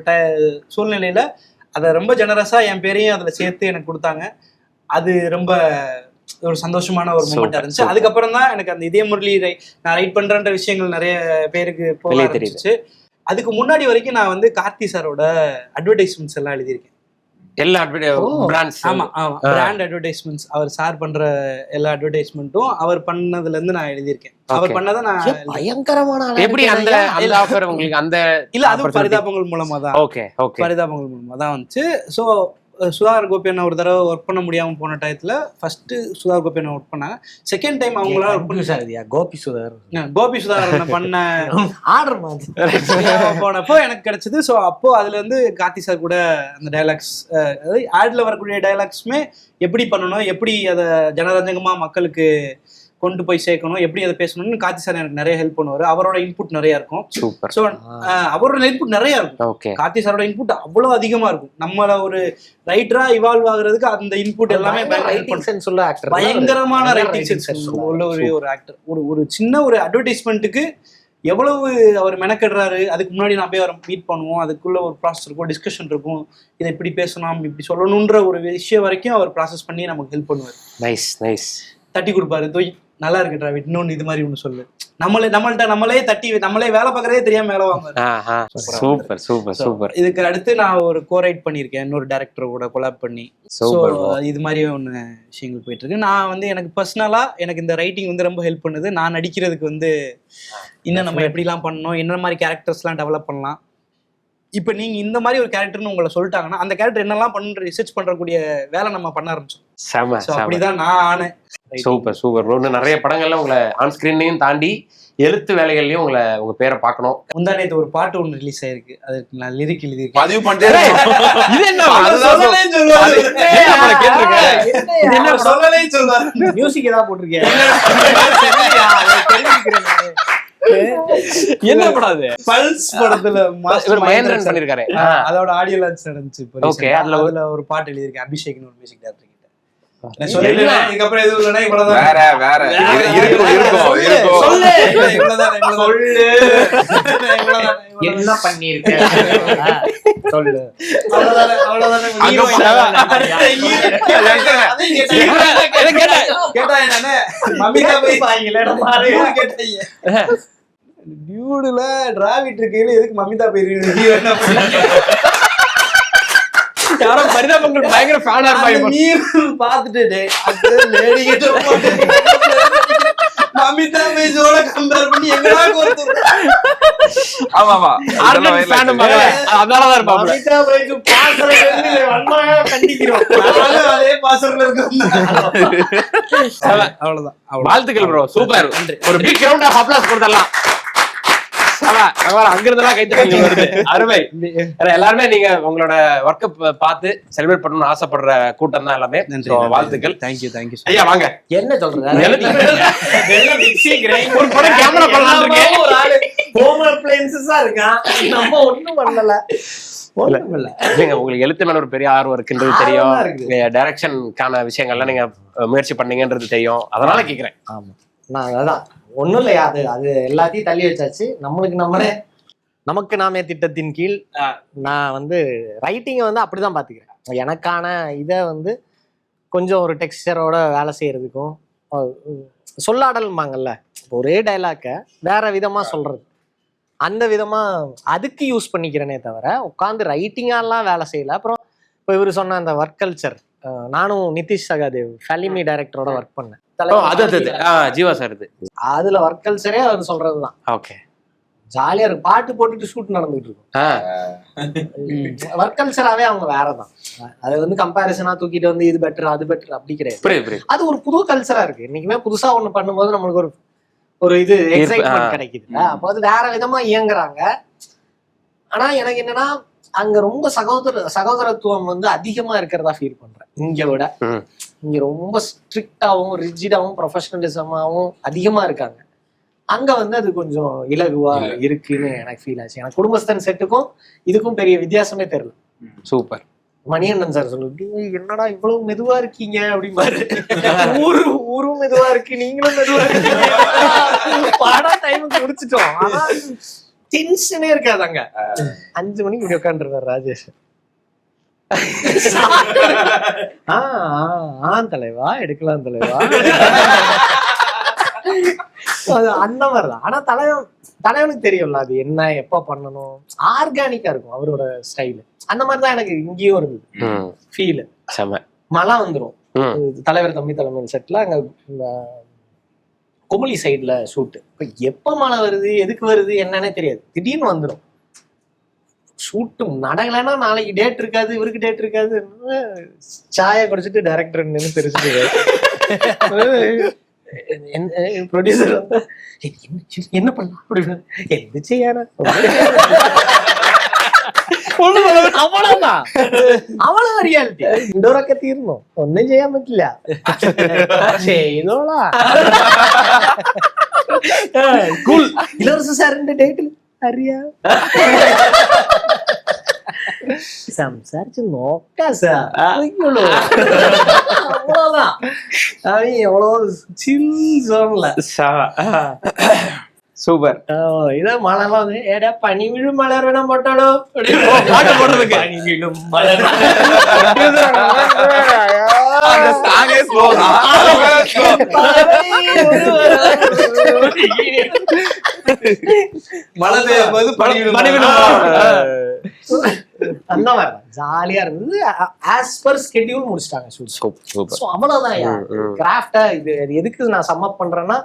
சூழ்நிலையில அதை ரொம்ப ஜெனரஸா என் பேரையும் அதுல சேர்த்து எனக்கு கொடுத்தாங்க. அது ரொம்ப ஒரு சந்தோஷமான ஒரு மூமெண்டா இருந்துச்சு. அதுக்கப்புறம் தான் எனக்கு அந்த இதே முரளி நான் ரைட் பண்றேன்ற விஷயங்கள் நிறைய பேருக்கு போக தெரிஞ்சிச்சு. அதுக்கு முன்னாடி வரைக்கும் நான் வந்து கார்த்தி சாரோட அட்வர்டைஸ்மெண்ட்ஸ் எல்லாம் எழுதியிருக்கேன். எல்லா பிராண்ட்ஸ். ஆமா ஆமா, பிராண்ட் அட்வர்டைஸ்மெண்ட்ஸ். அவர் சார் பண்ற எல்லா அட்வர்டைஸ்மெண்ட்டும் அவர் பண்ணதுல இருந்து நான் எழுதியிருக்கேன். அவர் பண்ணதை நான் பயங்கரமான எப்படி அந்த ஆஃபர் உங்களுக்கு அந்த இல்ல, அது பரிதாபங்கள் மூலமா தான். ஓகே ஓகே, பரிதாபங்கள் மூலமா தான் வந்துச்சு. ஸோ சுதாகர் கோபி அண்ணா ஒரு தடவை ஒர்க் பண்ண முடியாம போன டயத்துல ஃபர்ஸ்ட் சுதாகர் கோபி அண்ணா ஒர்க் பண்ணாங்க. செகண்ட் டைம் அவங்களால கோபி சுதாகர் பண்ண ஆர்டர் மாதிரி போனப்போ எனக்கு கிடைச்சது. ஸோ அப்போ அதுல இருந்து கார்த்தி சார் கூட அந்த டைலாக்ஸ், அதாவது ஆட்ல வரக்கூடிய டைலாக்ஸுமே எப்படி பண்ணணும், எப்படி அதை ஜனரஞ்சகமா மக்களுக்கு கொண்டு போய் சேர்க்கணும், எப்படி அதை பேசணும்னு கார்த்தி சார் எனக்கு நிறைய ஹெல்ப் பண்ணுவார். அவரோட இன்புட் நிறைய இருக்கும். சூப்பர். ஸோ அவரோட இன்புட் நிறைய இருக்கும். ஓகே, கார்த்தி சாரோட இன்புட் அவ்வளவு அதிகமா இருக்கும். நம்மள ஒரு ரைட்டரா இவால்வ் ஆகுறதுக்கு அந்த இன்புட் எல்லாமே பயங்கரமான ரைட்டிங் சென்ஸ் உள்ள ஒரு ஆக்டர். ஒரு சின்ன ஒரு அட்வர்டைஸ்மெண்ட்டுக்கு எவ்வளவு அவர் மெனக்கெடுறாரு. அதுக்கு முன்னாடி நான் போய் அவரை மீட் பண்ணுவோம், அதுக்குள்ள ஒரு ப்ராசஸ் இருக்கும், டிஸ்கஷன் இருக்கும், இதை இப்படி பேசணும் இப்படி சொல்லணுன்ற ஒரு விஷயம் வரைக்கும் அவர் ப்ராசஸ் பண்ணி நமக்கு ஹெல்ப் பண்ணுவார். Nice nice. தட்டி கொடுப்பாரு, தோய் நல்லா இருக்கு டிராவிட், இன்னொன்னு இது மாதிரி ஒண்ணு சொல்லு, நம்மளே தட்டி நம்மளே வேலை பார்க்கறதே தெரியாம வேலை வாங்குவாரு. Super super super. இதுக்கு அடுத்து நான் ஒரு கோரைட் பண்ணியிருக்கேன் இன்னொரு டைரக்டர் கூட கொலாப் பண்ணி. இது மாதிரி ஒன்று விஷயங்கள் போயிட்டு இருக்கு. நான் வந்து எனக்கு பர்சனலா எனக்கு இந்த ரைட்டிங் வந்து ரொம்ப ஹெல்ப் பண்ணுது. நான் நடிக்கிறதுக்கு வந்து இன்னும் நம்ம எப்படிலாம் பண்ணணும், என்ன மாதிரி கேரக்டர்ஸ்லாம் டெவலப் பண்ணலாம். இப்போ நீங்க இந்த மாதிரி ஒரு கேரக்டர்னு உங்களை சொல்லிட்டாங்கன்னா அந்த கேரக்டர் என்னெல்லாம் பண்ற ரிசர்ச் பண்றக்கூடிய வேலை நம்ம பண்ண ஆரம்பிச்சோம். அப்படிதான் நான் ஆனேன். Super super bro. நிறைய படங்கள்ல உங்களை ஆன் ஸ்கிரீன்லயும் தாண்டி எழுத்து வேலைகள்லயும் உங்க பேரை பார்க்கணும். முந்தானேத்து ஒரு பாட்டு ஒன்று ரிலீஸ் ஆயிருக்கு, அதுக்கு நான் லிரிக் எழுதிருக்கேன். பதிவு பண்ணிட்டே மியூசிக் ஏதாவது போட்டிருக்கேன். என்ன படாது பல்ஸ் படத்துல மகேந்திரன் பண்ணிருக்காரு, அதோட ஆடியோ லான்ச் நடந்துச்சு. ஓகே, அதுல ஒரு பாட்டு எழுதிருக்கேன் அபிஷேக்னு ஒரு மியூசிக் டைரக்டர். என்ன பண்ணிருக்க சொல்லு. டியூடுல டிராவிட் இருக்கையில எதுக்கு மமிதா போயிருக்கீங்க? யாரோ பரிதாபங்கள் பயங்கர ஃபேனா இருப்பாங்க. பாத்துட்டு மமிதா பேஜோட கம்பேர் பண்ணி எங்கடா கோர்த்து. ஆமா ஆமா, ஆர்கன் ஃபேன் பாக்கல, அதனால தான் இருப்பாங்க. மமிதா பேஜ் பாசறை வந்து வன்மையா கண்டிக்கிறோம். அதே பாசறையில இருக்கோம். அவ்வளவுதான். வாழ்த்துக்கள் ப்ரோ, சூப்பர். ஒரு பிக் ரவுண்ட் ஆஃப் அப்ளாஸ் கொடுத்தலாம். அங்கிருந்தெல்லாம் கைத்தறி வருது, அருமை. எல்லாருமே நீங்க உங்களோட ஒர்க்க பார்த்து செலிப்ரேட் பண்ணணும்னு ஆசைப்படுற கூட்டம் தான் எல்லாமே. வாழ்த்துக்கள். Thank you thank you. ஐயா வாங்க. என்ன சொல்றது, ஒரு படம் கேமரா பண்ணலாம் இருக்கேன், ஒரு ஆளு ஹோம் அப்ளையன்சஸா இருக்கான், நம்ம ஒண்ணும் பண்ணல. உங்களுக்கு எழுத்து மேல ஒரு பெரிய ஆர்வம் இருக்குன்றது தெரியும், டைரக்ஷனுக்கான விஷயங்கள்லாம் நீங்க முயற்சி பண்ணீங்கன்றது தெரியும், அதனால கேக்குறேன். ஆமா, நான் அதான் ஒண்ணும் இல்லையா, அது எல்லாத்தையும் தள்ளி வச்சாச்சு. நமக்கு நாமே திட்டத்தின் கீழ் நான் வந்து ரைட்டிங்கை வந்து அப்படிதான் பாத்துக்கிறேன். எனக்கான இதை வந்து கொஞ்சம் ஒரு டெக்ஸ்டரோட வேலை செய்யறதுக்கும், சொல்லாடல்பாங்கல்ல, ஒரே டைலாக்க வேற விதமா சொல்றது, அந்த விதமா அதுக்கு யூஸ் பண்ணிக்கிறேனே தவிர உட்காந்து ரைட்டிங்காலாம் வேலை செய்யல. அப்புறம் இப்போ இவர் சொன்ன அந்த ஒர்க் கல்ச்சர், நானும் நிதிஷ் சகாதேவ் ஃபலிமி டைரக்டரோட ஒர்க் பண்ணேன். ஜீவா சார், அதுல ஒர்க் கல்ச்சரே அவர் சொல்றதுதான். ஓகே, ஜாலியா இருக்கு, பாட்டு போட்டுட்டு ஷூட் நடந்துட்டு இருக்கும். ஒர்க் கல்ச்சராவே அவங்க வேறதான். அது வந்து கம்பேரிசனா தூக்கிட்டு வந்து இது பெட்டர் அது பெட்டர் அப்படி கிடையாது. அது ஒரு புது கல்ச்சரா இருக்கு. இன்னைக்குமே புதுசா ஒண்ணு பண்ணும்போது நம்மளுக்கு ஒரு இது எக்ஸைட்மெண்ட் கிடைக்குது. அப்போ அது வேற விதமா இயங்குறாங்க. ஆனா எனக்கு என்னன்னா அங்க ரொம்ப சகோதரத்துவம் வந்து அதிகமா இருக்கிறதா ஃபீல் பண்றேன். இங்க விட இங்க ரொம்ப ஸ்ட்ரிக்டாவும் ரிஜிடாவும் ப்ரொஃபஷனலிசமாவும் அதிகமா இருக்காங்க. அங்க வந்து அது கொஞ்சம் இலகுவா இருக்குன்னு எனக்கு ஃபீல் ஆச்சு. எனக்கு குடும்பஸ்தன் செட்டுக்கும் இதுக்கும் பெரிய வித்தியாசமே தெரியல. சூப்பர். மணிகண்டன் சார் சொல்லுது, என்னடா இவ்வளவு மெதுவா இருக்கீங்க அப்படிம்பாரு. ஊரும் மெதுவா இருக்கு, நீங்களும் மெதுவா இருக்கீங்க. படம் டைமுக்கு முடிச்சிட்டோம், ஆனா டென்ஷனே இருக்காதாங்க. 5 மணிக்கு இப்படி உட்காந்துருக்காரு ராஜேஷ். தலைவா எடுக்கலாம் தலைவா. அந்த மாதிரிதான். ஆனா தலைவனுக்கு தெரியும்ல அது என்ன எப்ப பண்ணணும், ஆர்கானிக்கா இருக்கும் அவரோட ஸ்டைலு. அந்த மாதிரிதான் எனக்கு இங்கேயும் இருந்தது ஃபீல். மழை வந்துரும் தலைவர் தம்பி தலைமை செட்ல, அங்க குமுளி சைட்ல ஷூட்டு. இப்ப எப்ப மழை வருது எதுக்கு வருது என்னன்னே தெரியாது, திடீர்னு வந்துடும். ஷூட்டு நடக்கலைன்னா நாளைக்கு டேட் இருக்காது, இவருக்கு டேட் இருக்காது. சாயை குடிச்சிட்டு டைரக்டர் நின்று தெரிஞ்சுட்டு ப்ரொடியூசர் வந்து என்ன பண்ண அப்படின்னு எந்திரிச்சு அவ்வளவுதான், அவ்வளவு ரியாலிட்டி. இண்டோரக்க தீரணும், ஒன்னும் செய்யாம இல்ல செய்தோளா கூல். இளவரசு சார் டேட்டில் അറിയാ സംസാരിച്ച് നോക്കാ സാർ. அவ்வளவுதான். எவ்வளோ சில் சோன்ல சூப்பர். இதான் மழைலாம் வந்து ஏடா பனி விழும் மலர் வேணாம் போட்டாலோ பாட்டு போடுறதுக்கு. பனி விழும் மலர் மழை பெய்யும் போது அந்த மாதிரி ஜாலியா இருந்தது. ஆஸ் பர் ஸ்கெட்யூல் முடிச்சிட்டாங்க ஷூட். அவ்வளவுதான். கிராஃப்டா இது எதுக்கு நான் சம்மப் பண்றேன்னா,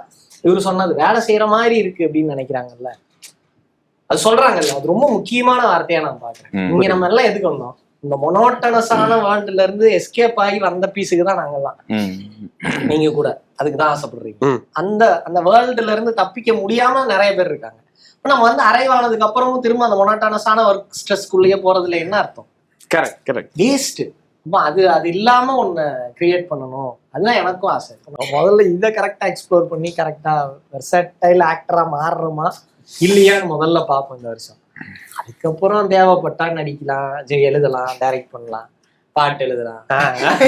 இவரு சொன்னது வேலை செய்யற மாதிரி இருக்கு அப்படின்னு நினைக்கிறாங்கல்ல, அது சொல்றாங்கல்ல, அது ரொம்ப முக்கியமான வார்த்தையா நான் பாக்குறேன். இங்க நம்ம எல்லாம் எதுக்கு வந்தோம், இந்த மொனோட்டனஸான வேர்ல்டுல இருந்து எஸ்கேப் ஆகி வந்த பீஸுக்கு தான் நாங்கெல்லாம். நீங்க கூட அதுக்குதான் ஆசைப்படுறீங்க. அந்த வேர்ல்டுல இருந்து தப்பிக்க முடியாம நிறைய பேர் இருக்காங்க. இப்ப நம்ம வந்து அரைவ் ஆனதுக்கு அப்புறமும் திரும்ப அந்த மொனோட்டனஸான ஒர்க் ஸ்ட்ரெஸ்க்குள்ளேயே போறதுல என்ன அர்த்தம்? கரெக்ட். வேஸ்ட். அது இல்லாம ஒண்ணு கிரியேட் பண்ணணும், அதுதான் எனக்கும் ஆசை. முதல்ல இதை கரெக்டா எக்ஸ்ப்ளோர் பண்ணி கரெக்டா வெர்சடைல் ஆக்டரா மாறுறோமா இல்லையான்னு முதல்ல பார்ப்போம் இந்த வருஷம். அதுக்கப்புறம் தேவைப்பட்டா நடிக்கலாம், எழுதலாம், டைரக்ட் பண்ணலாம், பாட்டு எழுதலாம்,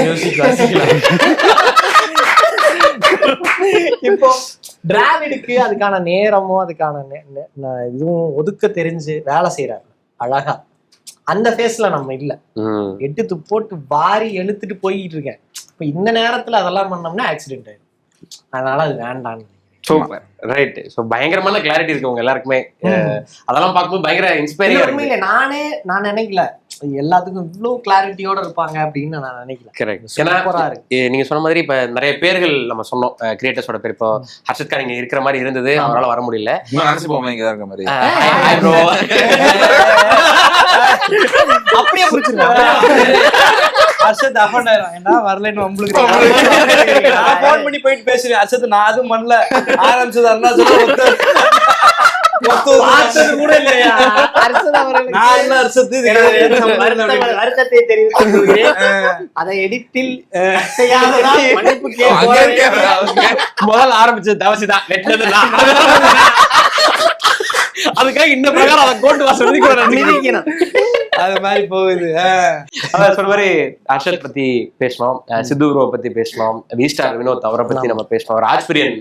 மியூசிக் வாசிக்கலாம். இப்போ டிராவிடுக்கு அதுக்கான நேரமும் அதுக்கான இதுவும் ஒதுக்க தெரிஞ்சு வேலை செய்யறாரு அழகா. அந்த ஃபேஸ்ல நம்ம இல்ல. எடுத்து போட்டு வாரி எழுத்துட்டு போயிட்டு இருக்கேன். இப்ப இந்த நேரத்துல அதெல்லாம் பண்ணோம்னா ஆக்சிடென்ட் ஆயிடும். அதனால அது வேண்டான்னு. Super, right. ஸோ பயங்கரமான கிளாரிட்டி இருக்கு உங்க எல்லாருக்குமே. அதெல்லாம் பார்க்கும்போது பயங்கர இன்ஸ்பைரிங்கா இருக்கு. இல்ல நான் நினைக்கல எல்லாத்துக்கும் இவ்வளவு கிளாரிட்டியோட இருப்பாங்க அப்படின்னு நான் நினைக்கல. கரெக்ட். ஏன்னா நீங்க சொன்ன மாதிரி இப்ப நிறைய பேர்கள் நம்ம சொன்னோம் கிரியேட்டர்ஸோட பேர். இப்போ ஹர்ஷத் கான் இங்க இருக்கிற மாதிரி இருந்தது, அவரால் வர முடியல. இருக்க மாதிரி அப்படியே அர்ஷத் அஃபண்ட் ஆயிரும், ஏன்னா வரலன்னு உங்களுக்கு போன் பண்ணி போயிட்டு பேசுறேன். அர்ஷத் நான் அதுவும் பண்ணல, ஆரம்பிச்சது அண்ணா சொல்ல கூட இல்லையா. அதை எடிட்டில் முதல் ஆரம்பிச்சது தவசிதான், அதுக்காக இந்த பிரகாரம் அதை கோட்டு வாசல் அது மாதிரி போகுது. சொன்ன மாதிரி அர்ஷத் பத்தி பேசணும், சித்து குருவை பத்தி பேசணும், V-Star வினோத் அவரை பத்தி நம்ம பேசணும், ராஜ்பிரியன்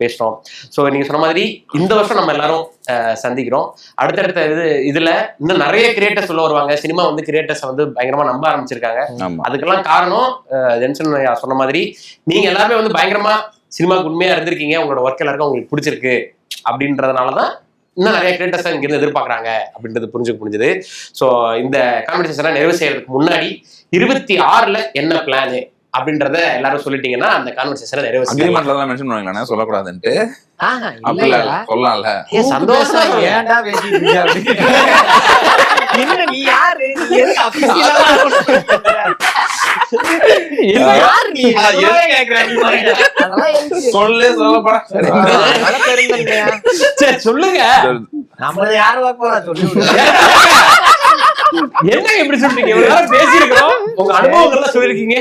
பேசணும். ஸோ நீங்க சொன்ன மாதிரி இந்த வருஷம் நம்ம எல்லாரும் சந்திக்கிறோம். அடுத்தடுத்த இதுல இன்னும் நிறைய கிரியேட்டர்ஸ் உள்ள வருவாங்க. சினிமா வந்து கிரியேட்டர்ஸ் வந்து பயங்கரமா நம்ப ஆரம்பிச்சிருக்காங்க. அதுக்கெல்லாம் காரணம் ஜென்சன் சொன்ன மாதிரி நீங்க எல்லாருமே வந்து பயங்கரமா சினிமாவுக்கு உண்மையா இருந்திருக்கீங்க. உங்களோட ஒர்க் எல்லாருக்கும் உங்களுக்கு பிடிச்சிருக்கு அப்படின்றதுனாலதான் இன்னும் நிறைய கிரியேட்டர்ஸ் இங்க இருந்து எதிர்பார்க்கறாங்க அப்படின்றது புரிஞ்சுக்க முடிஞ்சது. ஸோ இந்த காம்படிஷன் நிறைவு செய்யறதுக்கு முன்னாடி 26ல என்ன பிளானு அப்படின்றத எல்லாரும் சொல்லிட்டீங்கன்னா அந்த கான்வர்சேஷனை நிறைவு அக்ரிமெண்ட்லாம் மென்ஷன் பண்ணுவீங்களா, சொல்லக்கூடாதுன்ட்டு சொல்லலாம்ல. சந்தோஷம் ஏன்டா பேசிட்டீங்க அப்படி. என்ன நீ யாரு, சொல்லுங்க. நம்ம யாரு பார்க்க சொல்லுங்க. என்ன எப்படி சொல்றீங்க, பேசிருக்கோம், உங்க அனுபவங்கள்லாம் சொல்லிருக்கீங்க.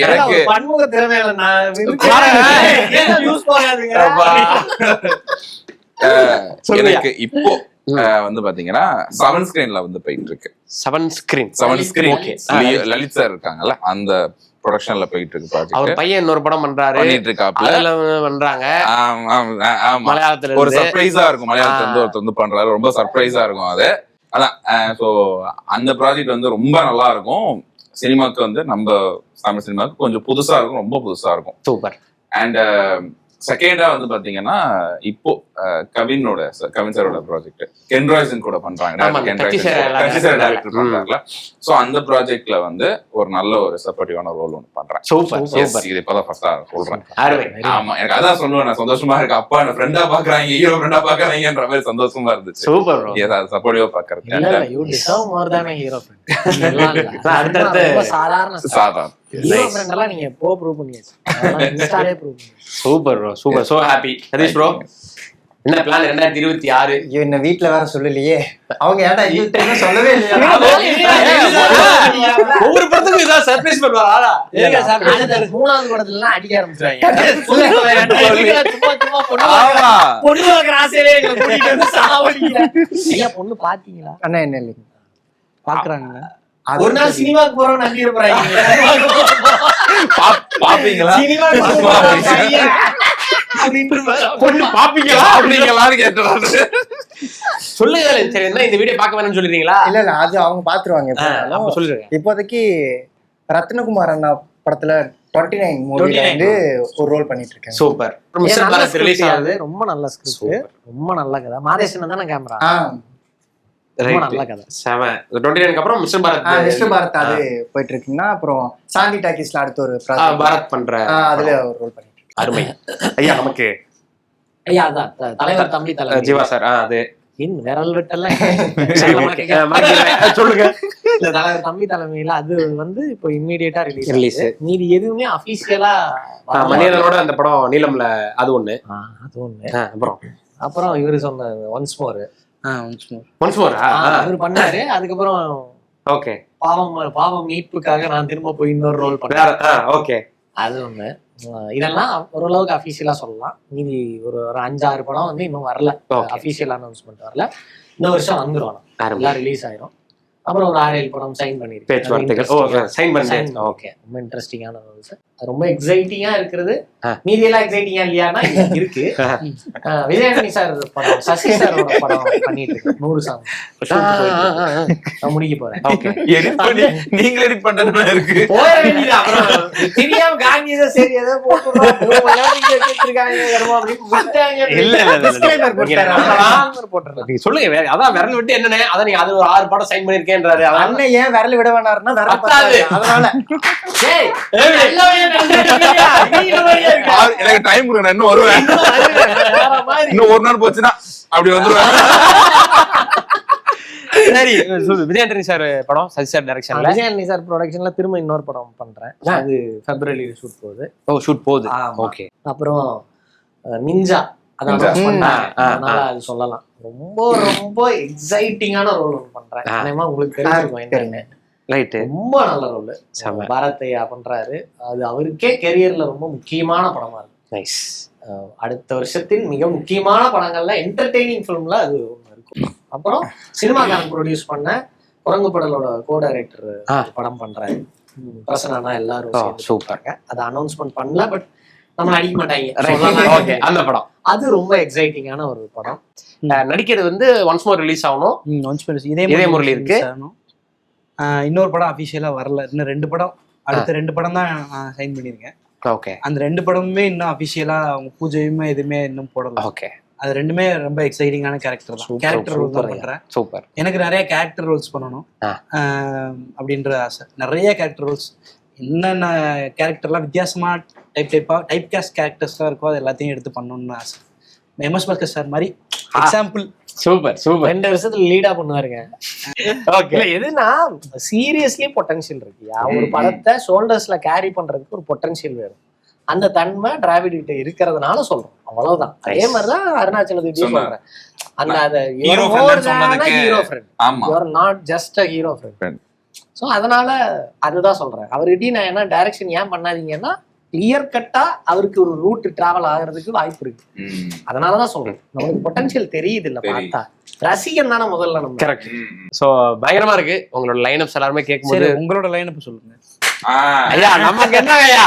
எனக்கு பன்முக திறமையில எனக்கு இப்போ வந்து பாத்தீங்கன்னா 7 ஸ்கிரீன்ல வந்து போயிட்டு இருக்கு. 7 ஸ்கிரீன் ஓகே. லலித் சார் இருக்காங்கல்ல, அந்த ப்ரொடக்ஷன்ல போயிட்டு இருக்கு ப்ராஜெக்ட். அவர் பையன் இன்னொரு படம் பண்றாரு, பண்ணிட்டு இருக்காப்ல. அதுல பண்றாங்க. மலையாளத்துல ஒரு சர்ப்ரைஸா இருக்கும். மலையாளத்துல இருந்து ஒருத்தர் வந்து பண்றாரு, ரொம்ப சர்ப்ரைஸா இருக்கும் அது. அதான் சோ அந்த ப்ராஜெக்ட் வந்து ரொம்ப நல்லா இருக்கும். சினிமாக்கு வந்து நம்ம தமிழ் சினிமாக்கு கொஞ்சம் புதுசா இருக்கும், ரொம்ப புதுசா இருக்கும். சூப்பர். அண்ட் செகண்டா வந்து பாத்தீங்கன்னா இப்போ கவின் சாரோட ப்ராஜெக்ட் கென்ராய்சன் கூட பண்றாங்க. டைரக்டர் பண்றாங்கல. சோ அந்த ப்ராஜெக்ட்ல வந்து ஒரு நல்ல ஒரு சப்போர்ட்டிவான ரோல் ஒன்று பண்றேன். சூப்பர். இது இப்பதான் ஃபர்ஸ்டா சொல்றேன். ஆமா, எனக்கு அதான் சொல்லுவேன், நான் சந்தோஷமா இருக்கு. அப்பா என்ன ஃப்ரெண்டா பாக்குறாங்க, ஹீரோ ஃப்ரெண்டா பாக்குறாங்கன்ற மாதிரி சந்தோஷமா இருந்துச்சு. சூப்பர். இல்ல சப்போர்ட்டிவா பாக்குறது. You deserve more than a hero friend. அடுத்தடுத்து சாதாரண ஹீரோ ஃப்ரெண்ட் எல்லாம் நீங்க ப்ரூவ் பண்ணியாச்சு. இன்ஸ்டாலே ப்ரூவ் பண்ணியாச்சு. Super bro, super. So happy. Harish bro, என்ன பிளான் 2026? ஐயோ, என்ன வீட்டுல வேற சொல்லலையே. அவங்க ஏன்டா இது சொல்லவே இல்லையா? ஒவ்வொரு படத்துக்கும் இதான் சர்ப்ரைஸ் பண்ணுவாரா? மூணாவது படத்துல எல்லாம் அடிக்க ஆரம்பிச்சாங்க. பொண்ணு வாங்குற ஆசையிலே எங்களை கூட்டிட்டு வந்து சாவடிக்கிறேன். ஐயா, பொண்ணு பாத்தீங்களா? அண்ணா என்ன இல்லைங்க பாக்குறாங்க. ஒரு நாள் சினிமாக்கு போறோம் நம்பி இருப்பாங்க. பாப்பீங்களா பொண்ணு பாப்பீங்களா அப்படிங்களான்னு கேட்டுறாரு. சொல்லுங்க. சரி, என்ன இந்த வீடியோ பார்க்க வேணும்னு சொல்லிடுறீங்களா? இல்ல இல்ல, அது அவங்க பாத்துருவாங்க. அப்ப சொல்லிடுங்க. இப்போதைக்கு ரத்னகுமார் அண்ணா படத்துல 29 மூவில வந்து ஒரு ரோல் பண்ணிட்டு இருக்கேன். சூப்பர். மிஸ்டர் பாரத் ரிலீஸ் ஆகுது. ரொம்ப நல்ல ஸ்கிரிப்ட், ரொம்ப நல்ல கதை. மாதேஷன் தானே கேமரா. ரொம்ப நல்ல கதை. 29 அப்புறம் மிஸ்டர் பாரத். மிஸ்டர் பாரத் அது போயிட்டு இருக்குன்னா, அப்புறம் சாந்தி டாக்கீஸ்ல அடுத்த ஒரு பாரத் பண்ற அதுல ஒரு ரோல் பண்ணிட்டு. அருமை. ஐயா, நமக்கு ஐயா அதான் தலைவர் தம்பி தலைவர் ஜீவா சார். அது விரல் விட்டெல்லாம் சொல்லுங்க. இல்ல, தலைவர் தம்பி தலைமையில அது வந்து இப்போ இம்மீடியட்டா ரிலீஸ். மீதி எதுவுமே அபிஷியலா மணியனோட அந்த படம் நீலம்ல அது ஒண்ணு. அது ஒண்ணு. அப்புறம் இவரு சொன்ன ஒன்ஸ் மோர் அவரு பண்ணாரு. அதுக்கப்புறம் ஓகே, பாவம் மீட்புக்காக நான் திரும்ப போய் இன்னொரு ரோல் பண்ணேன். ஓகே, அது ஒண்ணு. இதெல்லாம் ஓரளவுக்கு அபிஷியலா சொல்லலாம். மீதி ஒரு 5-6 படம் வந்து இன்னும் வரல, அபிஷியல் அனௌன்ஸ்மெண்ட் வரல. இந்த வருஷம் வந்துரும், எல்லாம் ரிலீஸ் ஆயிரும். அப்புறம் ஒரு 6-7 படம் சைன் பண்ணிருக்கேன். ஓகே, ரொம்ப இன்ட்ரெஸ்டிங்கான ரோல்ஸ். ரொம்ப எக்ஸைட்டிங்கா இருக்கிறது. மீதி எல்லாம் எக்ஸைட்டிங்கா இல்லையானா இருக்கு. விஜயானி சார் படம், சசி சாரோட படம் பண்ணிட்டு இருக்கேன். 100 சாங் முடிக்க போறேன். நீங்க எடிட் பண்றதுல இருக்கு. போற வேண்டியது. அப்புறம் தெரியாம காங்கியத சரி ஏதோ சொல்லுங்க. அதான் விரல் விட்டு என்னன்னு அதான் நீங்க அது ஒரு 6 படம் சைன் பண்ணிருக்கேன்றாரு. அண்ணன் ஏன் விரல் விட வேணாருன்னா விரல் பத்தாது. அதனால எனக்கு டைம் கொடுங்க, இன்னும் வருவேன். இன்னும் ஒரு நாள் போச்சுன்னா அப்படி வந்துருவேன். சரி, விஜயாண்டனி சார் படம் சசி சார் டைரக்ஷன்ல, விஜயாண்டனி சார் ப்ரொடக்ஷன்ல திரும்ப இன்னொரு படம் பண்றேன். அது பிப்ரவரி ஷூட் போகுது. ஷூட் போகுது. ஓகே. அப்புறம் நிஞ்சா அதனால அது சொல்லலாம். ரொம்ப ரொம்ப எக்ஸைட்டிங்கான ரோல் ஒன்று பண்றேன். உங்களுக்கு தெரிஞ்சிருக்கும். ரொம்ப நல்ல ரோல் பாரத்தையா பண்றாரு. அது அவருக்கே கெரியர்ல ரொம்ப முக்கியமான படமா இருக்கு. அடுத்த வருஷத்தின் மிக முக்கியமான படங்கள்ல என்டர்டெய்னிங் ஃபிலிம்ல அது ஒண்ணு இருக்கும். அப்புறம் சினிமாக்காரன் ப்ரொடியூஸ் பண்ண குரங்கு படலோட கோ டைரக்டர் படம் பண்றாரு. பிரசன்னா எல்லாரும் சூப்பராங்க. அதை அனௌன்ஸ்மெண்ட் பண்ணல, பட் நம்ம அடிக்க மாட்டாங்க. அந்த படம் அது ரொம்ப எக்ஸைட்டிங்கான ஒரு படம். நடிக்கிறது வந்து ஒன்ஸ் மோர் ரிலீஸ் ஆகணும். இதே முறையில் இருக்கு. இன்னொரு படம் அபிஷியலா வரல. இன்னும் 2 படம், அடுத்த 2 படம் தான் நான் சைன் பண்ணிருக்கேன். ஓகே. அந்த 2 படமுமே இன்னும் அபிஷியலா அவங்க பூஜையுமே எதுவுமே இன்னும் போடல. ஓகே. அது 2மே ரொம்ப எக்ஸைட்டிங்கான கேரக்டர் தான். கேரக்டர் ரோல் தான் பண்றேன். சூப்பர். எனக்கு நிறைய கேரக்டர் ரோல்ஸ் பண்ணணும் அப்படின்ற ஆசை. நிறைய கேரக்டர் ரோல்ஸ், என்னென்ன கேரக்டர்லாம் வித்தியாசமா டைப் காஸ்ட் கேரக்டர்ஸ்லாம் இருக்கோ அது எல்லாத்தையும் எடுத்து பண்ணணும்னு ஆசை. எம்எஸ் பாஸ்கர் சார் மாதிரி எக்ஸாம்பிள். Super super. 2 வருஷத்துல லீடா பண்ணுவாருங்க. ஓகே. எதுனா சீரியஸ்லி பொட்டன்ஷியல் இருக்கு. ஒரு படத்தை ஷோல்டர்ஸ்ல கேரி பண்றதுக்கு ஒரு பொட்டன்ஷியல் வேணும். அந்த தன்மை டிராவிட் கிட்ட இருக்கிறதுனால சொல்றோம், அவ்வளவுதான். அதே மாதிரிதான் அருணாச்சல சொல்றேன். அந்த hero friend, you're not just a hero friend. So அதனால அதுதான் சொல்றேன். அவர்கிட்ட நான் என்ன டைரக்ஷன் ஏன் பண்ணாதீங்கன்னா, கிளியர் கட்டா அவருக்கு ஒரு ரூட் டிராவல் ஆகிறதுக்கு வாய்ப்பு இருக்கு. அதனாலதான் சொல்றேன், நமக்கு பொட்டன்ஷியல் தெரியுது இல்ல பார்த்தா. ரசிகன் தானே முதல்ல நம்ம. கரெக்ட். சோ பயங்கரமா இருக்கு உங்களோட லைனப்ஸ் எல்லாருமே கேட்கும்போது. உங்களோட லைனப் சொல்லுங்க. ஐயா நமக்கு என்ன ஐயா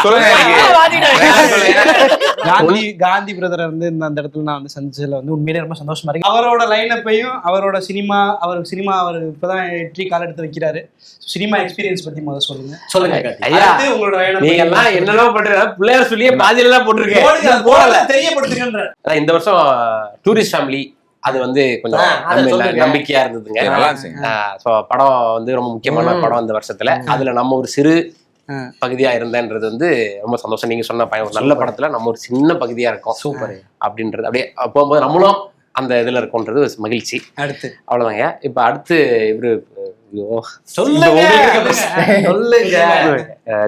காந்தி பிரதரை வந்து அந்த இடத்துல நான் வந்து சந்திச்சதுல வந்து உண்மையிலே ரொம்ப சந்தோஷமா இருக்கு. அவரோட லைனப்பையும் அவரோட சினிமா அவர் இப்பதான் வெற்றி கால் எடுத்து வைக்கிறாரு. சினிமா எக்ஸ்பீரியன்ஸ் பத்தி முதல்ல சொல்லுங்க. ஐயா உங்களோட நீங்க எல்லாம் என்னெல்லாம் பண்ற பிள்ளையார் சொல்லியே பாதியில எல்லாம் போட்டிருக்கேன் தெரியப்படுத்துங்கன்ற. இந்த வருஷம் டூரிஸ்ட் ஃபேமிலி அது வந்து கொஞ்சம் நம்பிக்கையா இருந்ததுங்க. சோ படம் வந்து ரொம்ப முக்கியமான படம் இந்த வருஷத்துல. அதுல நம்ம ஒரு சிறு பகுதியா இருந்தேன்றது வந்து ரொம்ப சந்தோஷம். நீங்க சொன்ன நல்ல படத்துல நம்ம ஒரு சின்ன பகுதியா இருக்கோம். சூப்பர் அப்படின்றது அப்படியே போகும்போது நம்மளும் அந்த இதுல இருக்கோன்றது மகிழ்ச்சி. அடுத்து அவ்வளவுதாங்க. இப்ப அடுத்து இவரு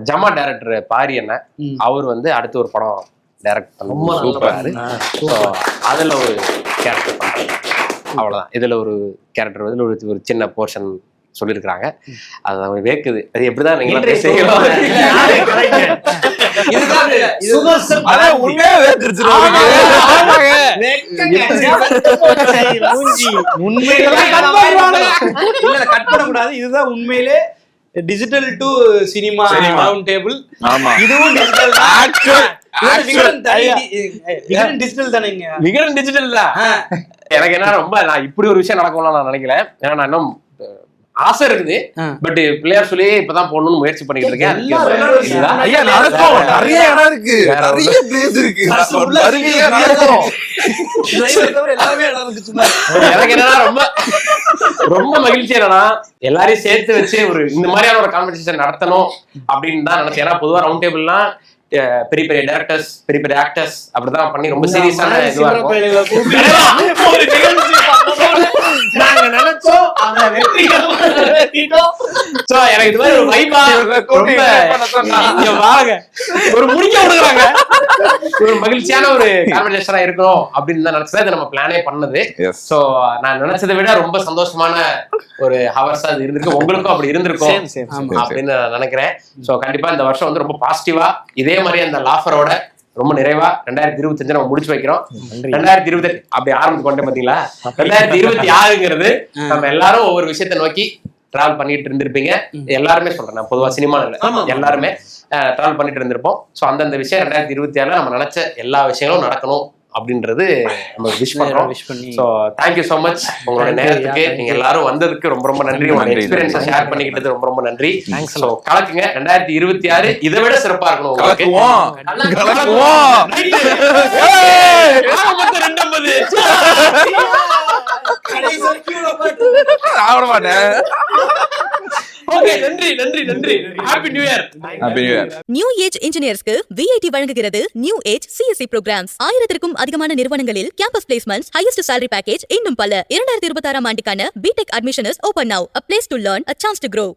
ஜமா டைரக்டர் பாரி அண்ணன், அவர் வந்து அடுத்து ஒரு படம் டைரக்ட் பண்ணுறாரு. அதுல ஒரு கேரக்டர் பண்றாரு. அவ்வளவுதான். இதுல ஒரு கேரக்டர் வந்து ஒரு சின்ன போர்ஷன் சொல்லியிருக்கிறாங்க. அது அவங்க வேக்குது. அது எப்படிதான் நீங்க இதுதான் உண்மையிலே digital to cinema round table. இதுவும் டிஜிட்டல் தானே. விகடன் டிஜிட்டல் தான். எனக்கு என்ன ரொம்ப நான் இப்படி ஒரு விஷயம் நடக்கும்லாம் நான் நினைக்கல. ஏன்னா நான் இன்னும் ஆசை இருக்குது. பட் பிள்ளையார் சொல்லி இப்பதான் போடணும்னு முயற்சி பண்ணிட்டு இருக்கேன். நிறைய இடம் இருக்கு, நிறைய பிளேஸ் இருக்கு. எனக்கு என்னன்னா ரொம்ப மகிழ்ச்சி என்னன்னா எல்லாரையும் சேர்த்து வச்சு ஒரு இந்த மாதிரியான ஒரு காம்படிஷன் நடத்தணும் அப்படின்னு தான் நினைச்சேன். ஏன்னா பொதுவா ரவுண்ட் டேபிள்னா பெரிய பெரிய டைரக்டர்ஸ் பெரிய பெரிய ஆக்டர்ஸ் அப்படிதான் பண்ணி ரொம்ப சீரியஸான இதுவா இருக்கும். நாங்க நினைச்சோம் எனக்கு இது மாதிரி ஒரு வைபா ஒரு முடிக்க விடுறாங்க. ஒரு மகிழ்ச்சியான ஒரு காம்படிஷனா இருக்கணும் அப்படின்னு தான் நினைச்சது. இதை நம்ம பிளானே பண்ணது. சோ நான் நினைச்சதை விட ரொம்ப சந்தோஷமான ஒரு ஹவர்ஸா அது இருந்திருக்கு. உங்களுக்கும் அப்படி இருந்திருக்கும் அப்படின்னு நினைக்கிறேன். சோ கண்டிப்பா இந்த வருஷம் வந்து ரொம்ப பாசிட்டிவா இதே மாதிரி அந்த லாஃபரோட ரொம்ப நிறைவா 2025 நம்ம முடிச்சு வைக்கிறோம். 2028 அப்படி ஆரம்பிச்சு கொண்டே பாத்தீங்களா. 2026ங்கிறது நம்ம எல்லாரும் ஒவ்வொரு விஷயத்தை நோக்கி டிராவல் பண்ணிட்டு இருந்திருப்பீங்க. எல்லாருமே சொல்றேன், நான் பொதுவா சினிமா இல்ல, எல்லாருமே டிராவல் பண்ணிட்டு இருந்திருப்போம். சோ அந்தந்த விஷயம் 2026 நம்ம நினைச்ச எல்லா விஷயங்களும் நடக்கணும் அப்படின்றது நம்ம விஷ் பண்றோம். சோ தேங்க்யூ சோ மச் உங்களோட நேரத்துக்கு. நீங்க எல்லாரும் வந்ததுக்கு ரொம்ப ரொம்ப நன்றி. உங்களோட எக்ஸ்பீரியன்ஸை ஷேர் பண்ணிக்கிட்டது ரொம்ப ரொம்ப நன்றி. சோ கலக்குங்க. 2026 இதை விட சிறப்பா இருக்கணும். நன்றி நன்றி நன்றி. Happy new year. Happy new year. New age இன்ஜினியர்ஸ்க்கு VIT வழங்குகிறது நியூ ஏஜ் CSE ப்ரோக்ராம்ஸ். 1000க்கும் அதிகமான நிறுவனங்களில் campus placements, highest salary package, இன்னும் பல. 2026 ஆண்டுக்கான BTech admission is open now. A place to learn, a chance to grow.